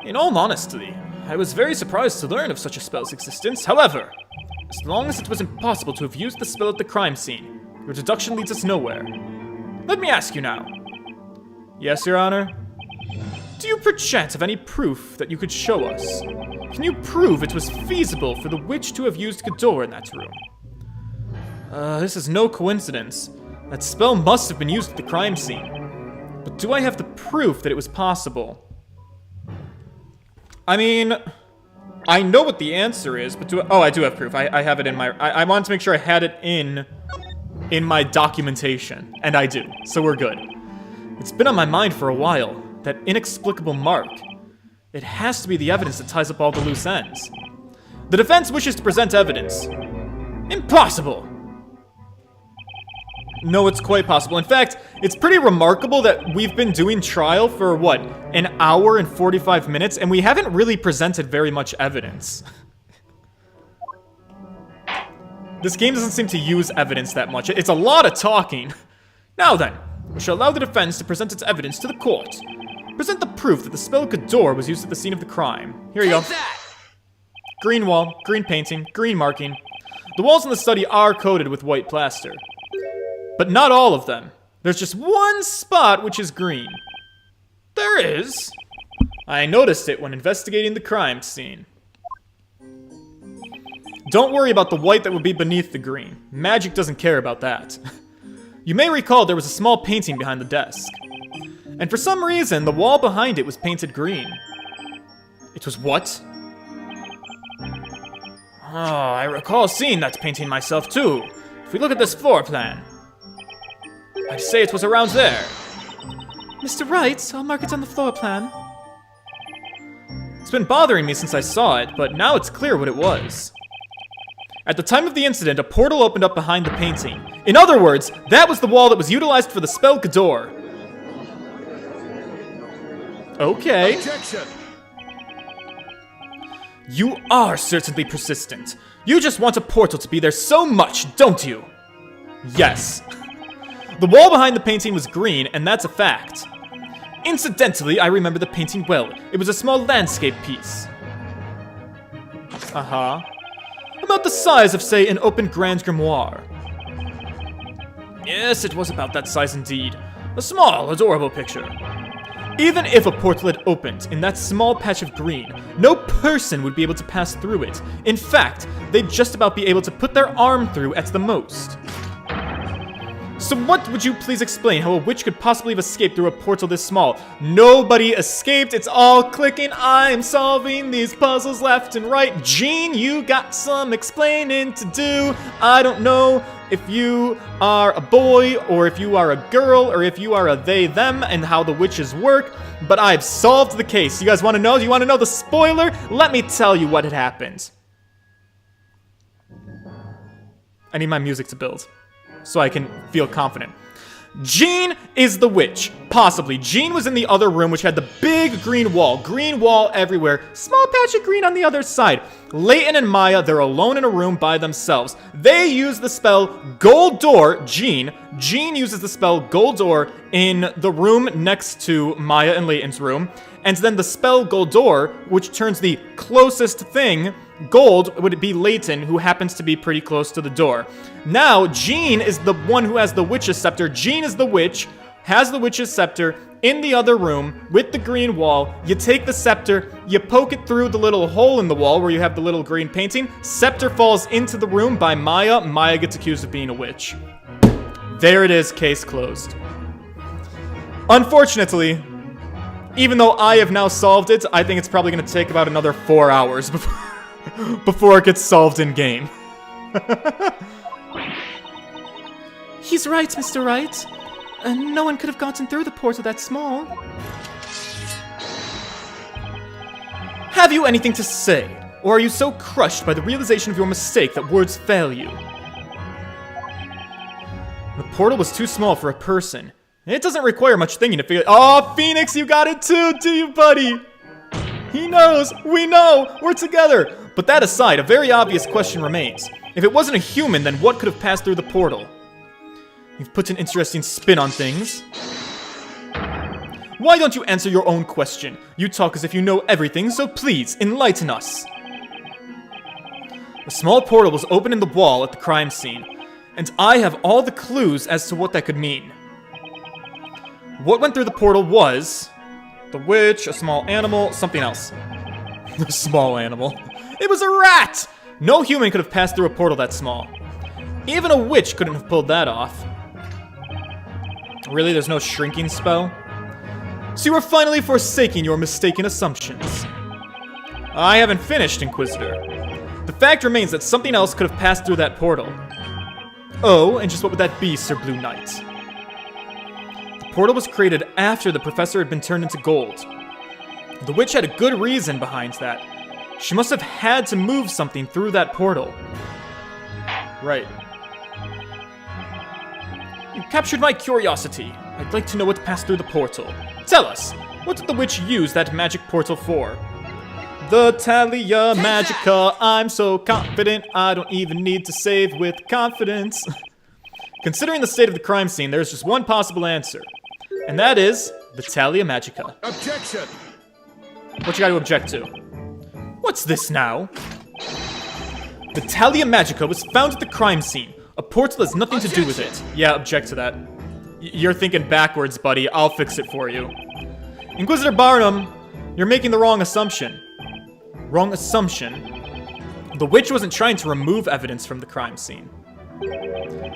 In all honesty, I was very surprised to learn of such a spell's existence. However, as long as it was impossible to have used the spell at the crime scene, your deduction leads us nowhere. Let me ask you now. Yes, Your Honor? Do you perchance have any proof that you could show us? Can you prove it was feasible for the witch to have used Godor in that room? This is no coincidence. That spell must have been used at the crime scene. But do I have the proof that it was possible? I mean, I know what the answer is, but I do have proof. I have it in my... I wanted to make sure I had it in my documentation, and I do, so we're good. It's been on my mind for a while, that inexplicable mark. It has to be the evidence that ties up all the loose ends. The defense wishes to present evidence. Impossible! No, it's quite possible. In fact, it's pretty remarkable that we've been doing trial for, what, an hour and 45 minutes, and we haven't really presented very much evidence. This game doesn't seem to use evidence that much. It's a lot of talking. Now then, we shall allow the defense to present its evidence to the court. Present the proof that the spell Godor was used at the scene of the crime. Here you go. Green wall, green painting, green marking. The walls in the study are coated with white plaster. But not all of them. There's just one spot which is green. There is. I noticed it when investigating the crime scene. Don't worry about the white that would be beneath the green. Magic doesn't care about that. You may recall there was a small painting behind the desk. And for some reason, the wall behind it was painted green. It was what? Oh, I recall seeing that painting myself too. If we look at this floor plan, I'd say it was around there. Mr. Wright, I'll mark it on the floor plan. It's been bothering me since I saw it, but now it's clear what it was. At the time of the incident, a portal opened up behind the painting, In other words, that was the wall that was utilized for the spell Gador. Okay. Objection! You are certainly persistent. You just want a portal to be there so much, don't you? Yes. The wall behind the painting was green, and that's a fact. Incidentally, I remember the painting well. It was a small landscape piece. Uh-huh. About the size of, say, an open Grand Grimoire. Yes, it was about that size indeed. A small, adorable picture. Even if a portal had opened in that small patch of green, no person would be able to pass through it. In fact, they'd just about be able to put their arm through at the most. So what would you please explain how a witch could possibly have escaped through a portal this small? Nobody escaped, it's all clicking, I'm solving these puzzles left and right. Jean, you got some explaining to do. I don't know if you are a boy, or if you are a girl, or if you are a they, them, and how the witches work, but I've solved the case. You guys want to know? Do you want to know the spoiler? Let me tell you what had happened. I need my music to build, so I can feel confident. Jean is the witch. Possibly. Jean was in the other room, which had the big green wall everywhere. Small patch of green on the other side. Layton and Maya, they're alone in a room by themselves. They use the spell Gold Door. Jean uses the spell Gold Door in the room next to Maya and Layton's room. And then the spell Gold Door, which turns the closest thing gold, would be Layton, who happens to be pretty close to the door. Now, Jean is the one who has the witch's scepter. Jean is the witch, has the witch's scepter in the other room with the green wall. You take the scepter, you poke it through the little hole in the wall where you have the little green painting. Scepter falls into the room by Maya. Maya gets accused of being a witch. There it is, case closed. Unfortunately, even though I have now solved it, I think it's probably going to take about another 4 hours before it gets solved in-game. He's right, Mr. Wright. No one could have gotten through the portal that small. Have you anything to say? Or are you so crushed by the realization of your mistake that words fail you? The portal was too small for a person. It doesn't require much thinking to figure— Oh, Phoenix, you got it too, do you, buddy? He knows, we know, we're together. But that aside, a very obvious question remains. If it wasn't a human, then what could have passed through the portal? You've put an interesting spin on things. Why don't you answer your own question? You talk as if you know everything, so please, enlighten us. A small portal was open in the wall at the crime scene, and I have all the clues as to what that could mean. What went through the portal was the witch, a small animal, something else. A small animal. It was a rat! No human could have passed through a portal that small. Even a witch couldn't have pulled that off. Really, there's no shrinking spell? So you are finally forsaking your mistaken assumptions. I haven't finished, Inquisitor. The fact remains that something else could have passed through that portal. Oh, and just what would that be, Sir Blue Knight? The portal was created after the professor had been turned into gold. The witch had a good reason behind that. She must have had to move something through that portal. Right. You captured my curiosity. I'd like to know what passed through the portal. Tell us, what did the witch use that magic portal for? The Talia Magica, I'm so confident, I don't even need to save with confidence. Considering the state of the crime scene, there's just one possible answer. And that is the Talia Magica. Objection! What you gotta object to? What's this now? The Talia Magica was found at the crime scene. A portal has nothing to do with it. Yeah, object to that. You're thinking backwards, buddy. I'll fix it for you. Inquisitor Barnum, you're making the wrong assumption. Wrong assumption? The witch wasn't trying to remove evidence from the crime scene.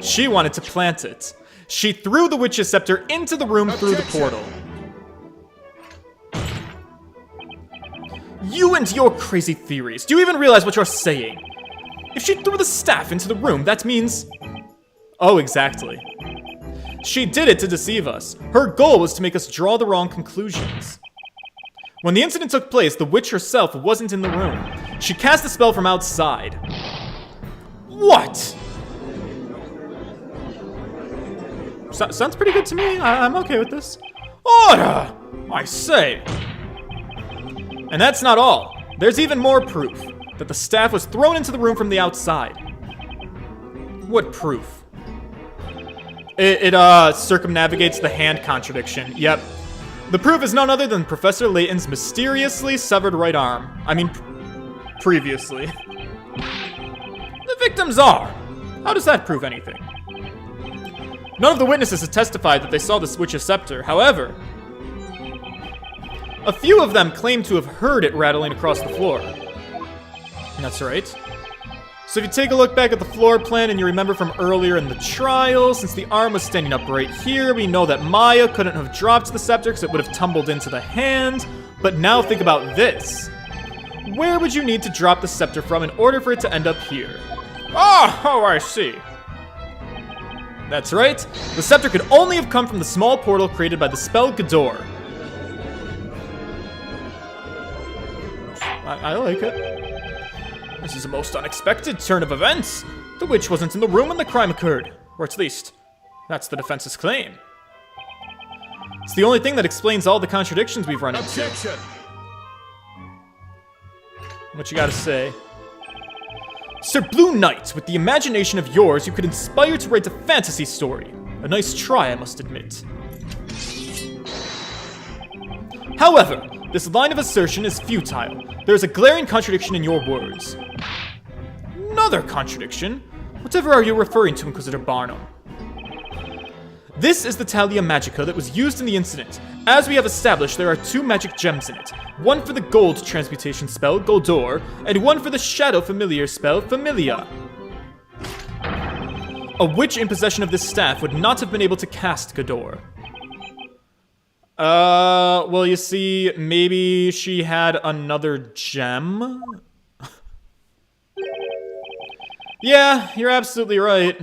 She wanted to plant it. She threw the witch's scepter into the room through the portal. You and your crazy theories. Do you even realize what you're saying? If she threw the staff into the room, that means— Oh, exactly. She did it to deceive us. Her goal was to make us draw the wrong conclusions. When the incident took place, the witch herself wasn't in the room. She cast the spell from outside. What? Sounds pretty good to me. I'm okay with this. Order! I say. And that's not all. There's even more proof that the staff was thrown into the room from the outside. What proof? It circumnavigates the hand contradiction. Yep. The proof is none other than Professor Layton's mysteriously severed right arm. I mean, previously. The victims are. How does that prove anything? None of the witnesses have testified that they saw the witch's scepter. However, a few of them claim to have heard it rattling across the floor. That's right. So if you take a look back at the floor plan and you remember from earlier in the trial, since the arm was standing up right here, we know that Maya couldn't have dropped the scepter because it would have tumbled into the hand. But now think about this. Where would you need to drop the scepter from in order for it to end up here? Oh, I see. That's right. The scepter could only have come from the small portal created by the spell Gador. I like it. This is a most unexpected turn of events. The witch wasn't in the room when the crime occurred. Or at least, that's the defense's claim. It's the only thing that explains all the contradictions we've run into. What you gotta say? Sir Blue Knight, with the imagination of yours, you could inspire to write a fantasy story. A nice try, I must admit. However, this line of assertion is futile. There is a glaring contradiction in your words. Another contradiction? Whatever are you referring to, Inquisitor Barnum? This is the Talia Magica that was used in the incident. As we have established, there are 2 magic gems in it. One for the gold transmutation spell, Goldor, and one for the shadow familiar spell, Familia. A witch in possession of this staff would not have been able to cast Gador. Well, you see, maybe she had another gem? Yeah, you're absolutely right.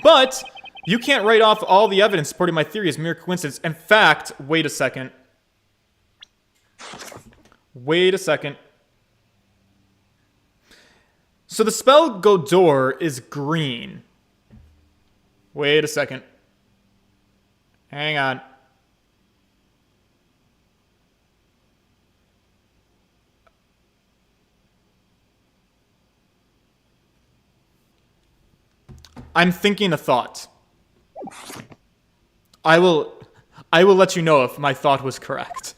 But you can't write off all the evidence supporting my theory as mere coincidence. In fact, wait a second. Wait a second. So the spell Godor is green. Wait a second. Hang on. I'm thinking a thought. I will let you know if my thought was correct.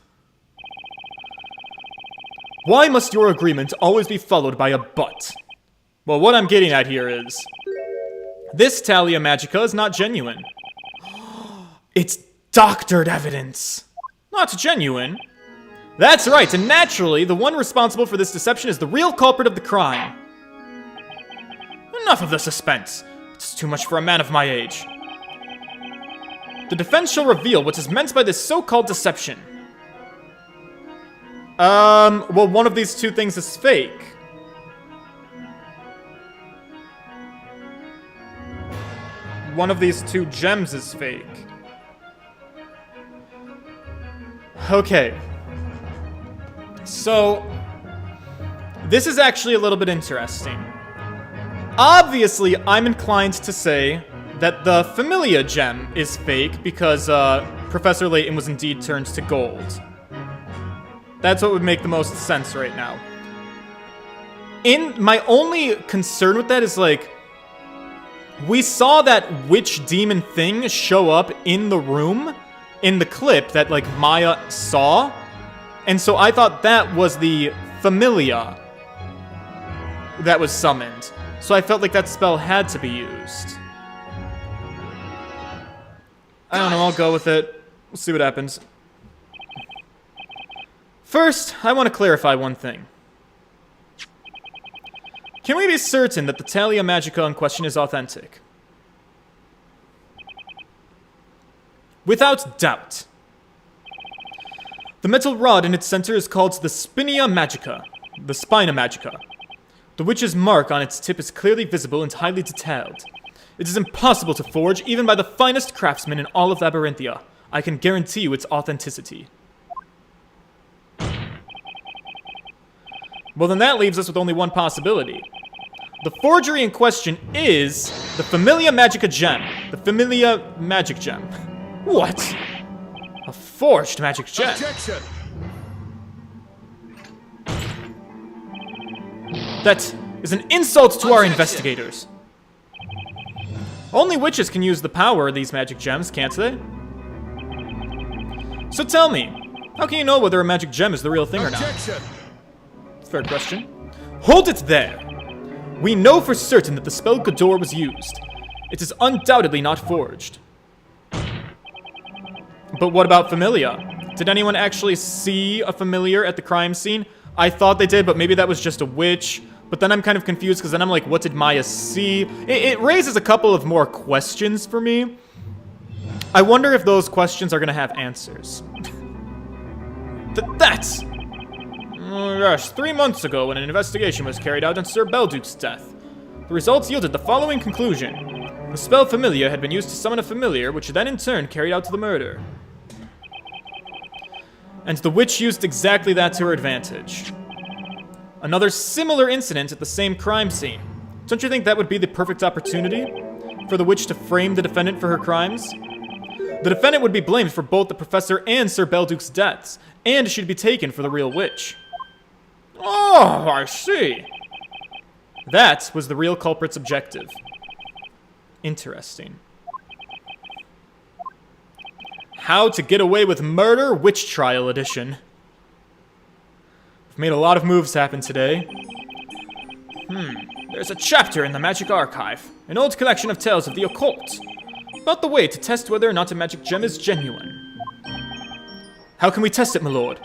Why must your agreement always be followed by a but? Well, what I'm getting at here is, this Talia Magica is not genuine. It's doctored evidence. Not genuine. That's right, and naturally, the one responsible for this deception is the real culprit of the crime. Enough of the suspense. It's too much for a man of my age. The defense shall reveal what is meant by this so-called deception. Well, one of these 2 things is fake. One of these 2 gems is fake. Okay. So, this is actually a little bit interesting. Obviously, I'm inclined to say that the Familia gem is fake because Professor Layton was indeed turned to gold. That's what would make the most sense right now. My only concern with that is, like, we saw that witch demon thing show up in the room, in the clip that, like, Maya saw. And so I thought that was the Familia that was summoned. So I felt like that spell had to be used. I don't know, I'll go with it. We'll see what happens. First, I want to clarify one thing. Can we be certain that the Talia Magica in question is authentic? Without doubt. The metal rod in its center is called the Spina Magica, the Spina Magica. The witch's mark on its tip is clearly visible and highly detailed. It is impossible to forge, even by the finest craftsmen in all of Labyrinthia. I can guarantee you its authenticity. Well, then that leaves us with only one possibility. The forgery in question is the Familia Magica Gem. The Familia Magic Gem. What? A forged magic gem. Objection! That is an insult to our investigators. Only witches can use the power of these magic gems, can't they? So tell me, how can you know whether a magic gem is the real thing or not? Objection! Fair question. Hold it there. We know for certain that the spell Gador was used. It is undoubtedly not forged. But what about Familia? Did anyone actually see a familiar at the crime scene? I thought they did, but maybe that was just a witch. But then I'm kind of confused because then I'm like, what did Maya see? It raises a couple of more questions for me. I wonder if those questions are going to have answers. That's... Oh gosh, 3 months ago when an investigation was carried out on Sir Belduke's death. The results yielded the following conclusion. The spell Familia had been used to summon a familiar, which then in turn carried out the murder. And the witch used exactly that to her advantage. Another similar incident at the same crime scene. Don't you think that would be the perfect opportunity for the witch to frame the defendant for her crimes? The defendant would be blamed for both the professor and Sir Belduke's deaths, and she'd be taken for the real witch. Oh, I see. That was the real culprit's objective. Interesting. How to Get Away with Murder, Witch Trial Edition. We've made a lot of moves happen today. There's a chapter in the Magic Archive, an old collection of tales of the occult, about the way to test whether or not a magic gem is genuine. How can we test it, my lord?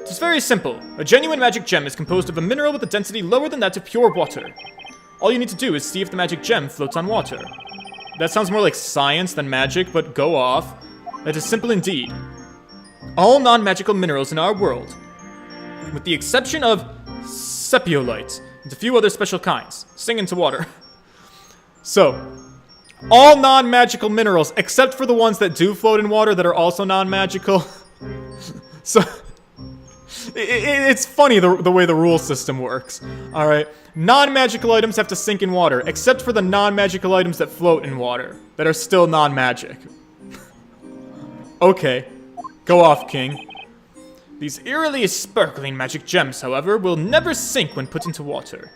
It's very simple. A genuine magic gem is composed of a mineral with a density lower than that of pure water. All you need to do is see if the magic gem floats on water. That sounds more like science than magic, but go off. That is simple indeed. All non-magical minerals in our world, with the exception of sepiolite and a few other special kinds, sink into water. So, all non-magical minerals, except for the ones that do float in water that are also non-magical. So, it's funny the way the rule system works. Alright, non-magical items have to sink in water, except for the non-magical items that float in water, that are still non-magic. Okay, go off, King. These eerily sparkling magic gems, however, will never sink when put into water.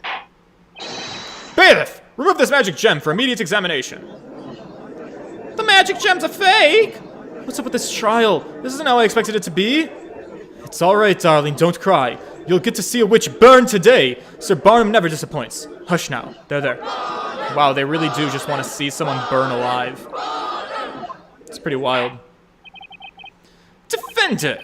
Bailiff! Remove this magic gem for immediate examination. The magic gem's a fake! What's up with this trial? This isn't how I expected it to be. It's alright, darling, don't cry. You'll get to see a witch burn today. Sir Barnum never disappoints. Hush now. There. Wow, they really do just want to see someone burn alive. It's pretty wild. Defender!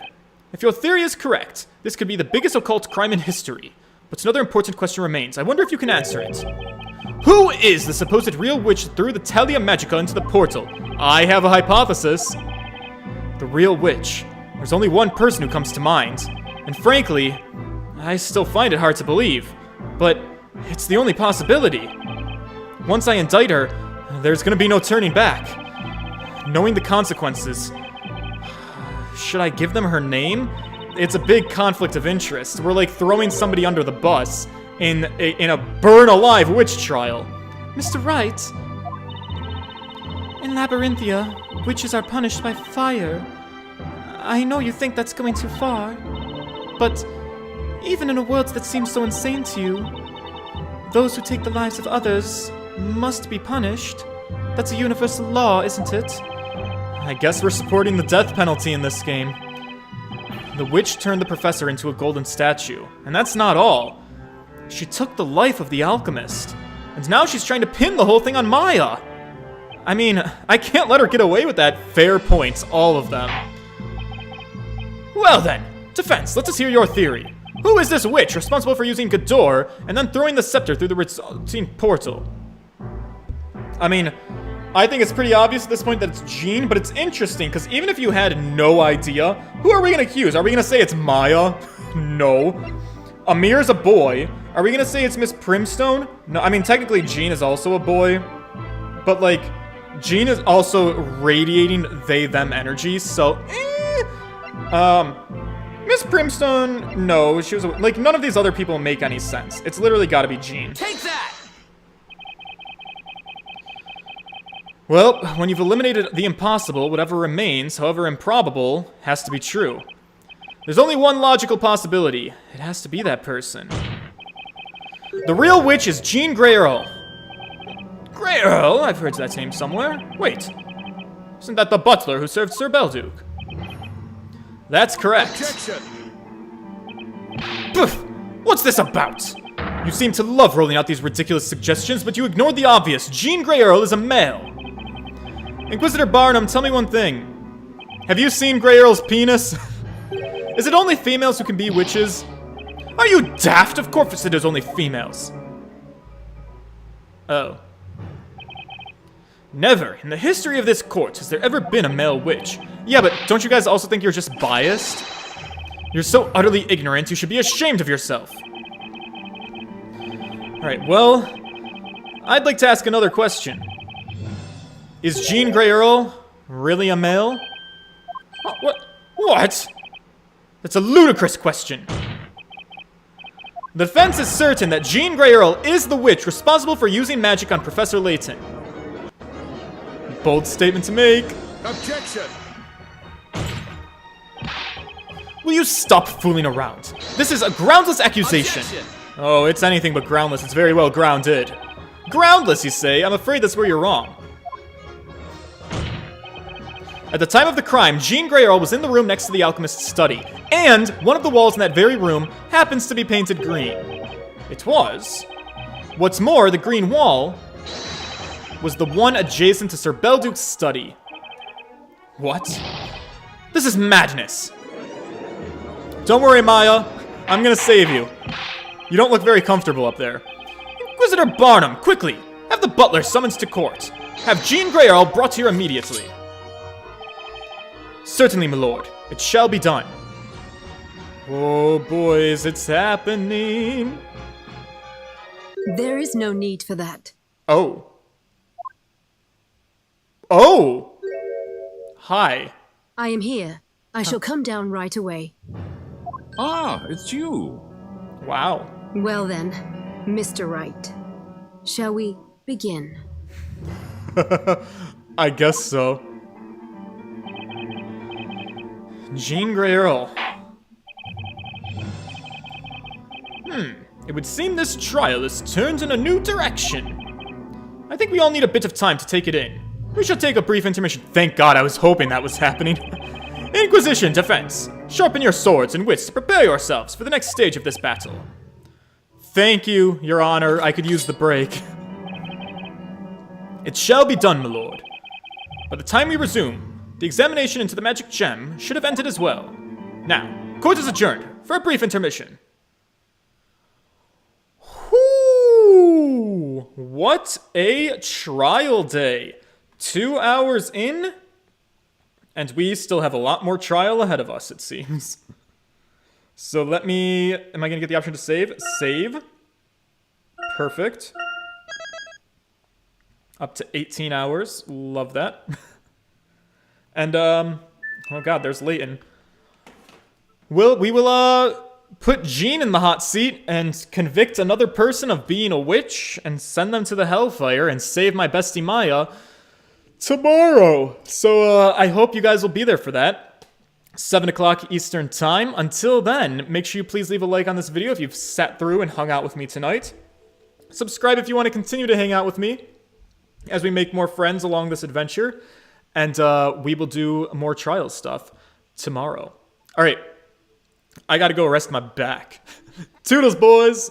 If your theory is correct, this could be the biggest occult crime in history. But another important question remains. I wonder if you can answer it. Who is the supposed real witch that threw the Talia Magica into the portal? I have a hypothesis. The real witch. There's only one person who comes to mind. And frankly, I still find it hard to believe. But it's the only possibility. Once I indict her, there's gonna be no turning back. Knowing the consequences... Should I give them her name? It's a big conflict of interest. We're like throwing somebody under the bus in a burn-alive witch trial. Mr. Wright, in Labyrinthia, witches are punished by fire. I know you think that's going too far, but even in a world that seems so insane to you, those who take the lives of others must be punished. That's a universal law, isn't it? I guess we're supporting the death penalty in this game. The witch turned the professor into a golden statue, and that's not all. She took the life of the alchemist, and now she's trying to pin the whole thing on Maya. I mean, I can't let her get away with that. Fair points, all of them. Well then, defense, let us hear your theory. Who is this witch responsible for using Gador and then throwing the scepter through the resulting portal? I mean, I think it's pretty obvious at this point that it's Jean, but it's interesting, because even if you had no idea, who are we going to accuse? Are we going to say it's Maya? No. Amir's a boy. Are we going to say it's Miss Primstone? No, I mean, technically Jean is also a boy, but, like, Jean is also radiating they-them energy, so, Miss Primstone, no, she was, like, none of these other people make any sense. It's literally gotta be Jean. Take that! Well, when you've eliminated the impossible, whatever remains, however improbable, has to be true. There's only one logical possibility. It has to be that person. The real witch is Jean Grey Earl. Grey Earl? I've heard that name somewhere. Wait. Isn't that the butler who served Sir Belduke? That's correct. Objection! Poof! What's this about? You seem to love rolling out these ridiculous suggestions, but you ignored the obvious. Jean Grey Earl is a male. Inquisitor Barnum, tell me one thing. Have you seen Grey Earl's penis? Is it only females who can be witches? Are you daft? Of course it is only females. Oh. Never in the history of this court has there ever been a male witch. Yeah, but don't you guys also think you're just biased? You're so utterly ignorant, you should be ashamed of yourself. Alright, well, I'd like to ask another question. Is Jean Grey Earl really a male? What? That's a ludicrous question. The defense is certain that Jean Grey Earl is the witch responsible for using magic on Professor Layton. Bold statement to make. Objection! Will you stop fooling around? This is a groundless accusation. Objection! Oh, it's anything but groundless. It's very well grounded. Groundless, you say? I'm afraid that's where you're wrong. At the time of the crime, Jean Grey Earl was in the room next to the alchemist's study, and one of the walls in that very room happens to be painted green. It was. What's more, the green wall was the one adjacent to Sir Belduke's study. What? This is madness. Don't worry, Maya. I'm gonna save you. You don't look very comfortable up there. Inquisitor Barnum, quickly! Have the butler summoned to court. Have Jean Grey Earl brought here immediately. Certainly, my lord. It shall be done. Oh, boys, it's happening. There is no need for that. Oh. Oh! Hi. I am here. I shall come down right away. Ah, it's you. Wow. Well then, Mr. Wright. Shall we begin? I guess so. Jean Grey Earl. It would seem this trial is turned in a new direction. I think we all need a bit of time to take it in. We shall take a brief intermission. Thank God, I was hoping that was happening. Inquisition, defense. Sharpen your swords and wits to prepare yourselves for the next stage of this battle. Thank you, Your Honor. I could use the break. It shall be done, my lord. By the time we resume, the examination into the magic gem should have ended as well. Now, court is adjourned for a brief intermission. Whoo! What a trial day. 2 hours in, and we still have a lot more trial ahead of us, it seems. So am I gonna get the option to save? Save. Perfect. Up to 18 hours. Love that. And, oh god, there's Layton. We will put Jean in the hot seat and convict another person of being a witch and send them to the hellfire and save my bestie Maya tomorrow. So, I hope you guys will be there for that. 7 o'clock Eastern Time. Until then, make sure you please leave a like on this video if you've sat through and hung out with me tonight. Subscribe if you want to continue to hang out with me as we make more friends along this adventure. And we will do more trial stuff tomorrow. All right. I gotta go rest my back. Toodles, boys!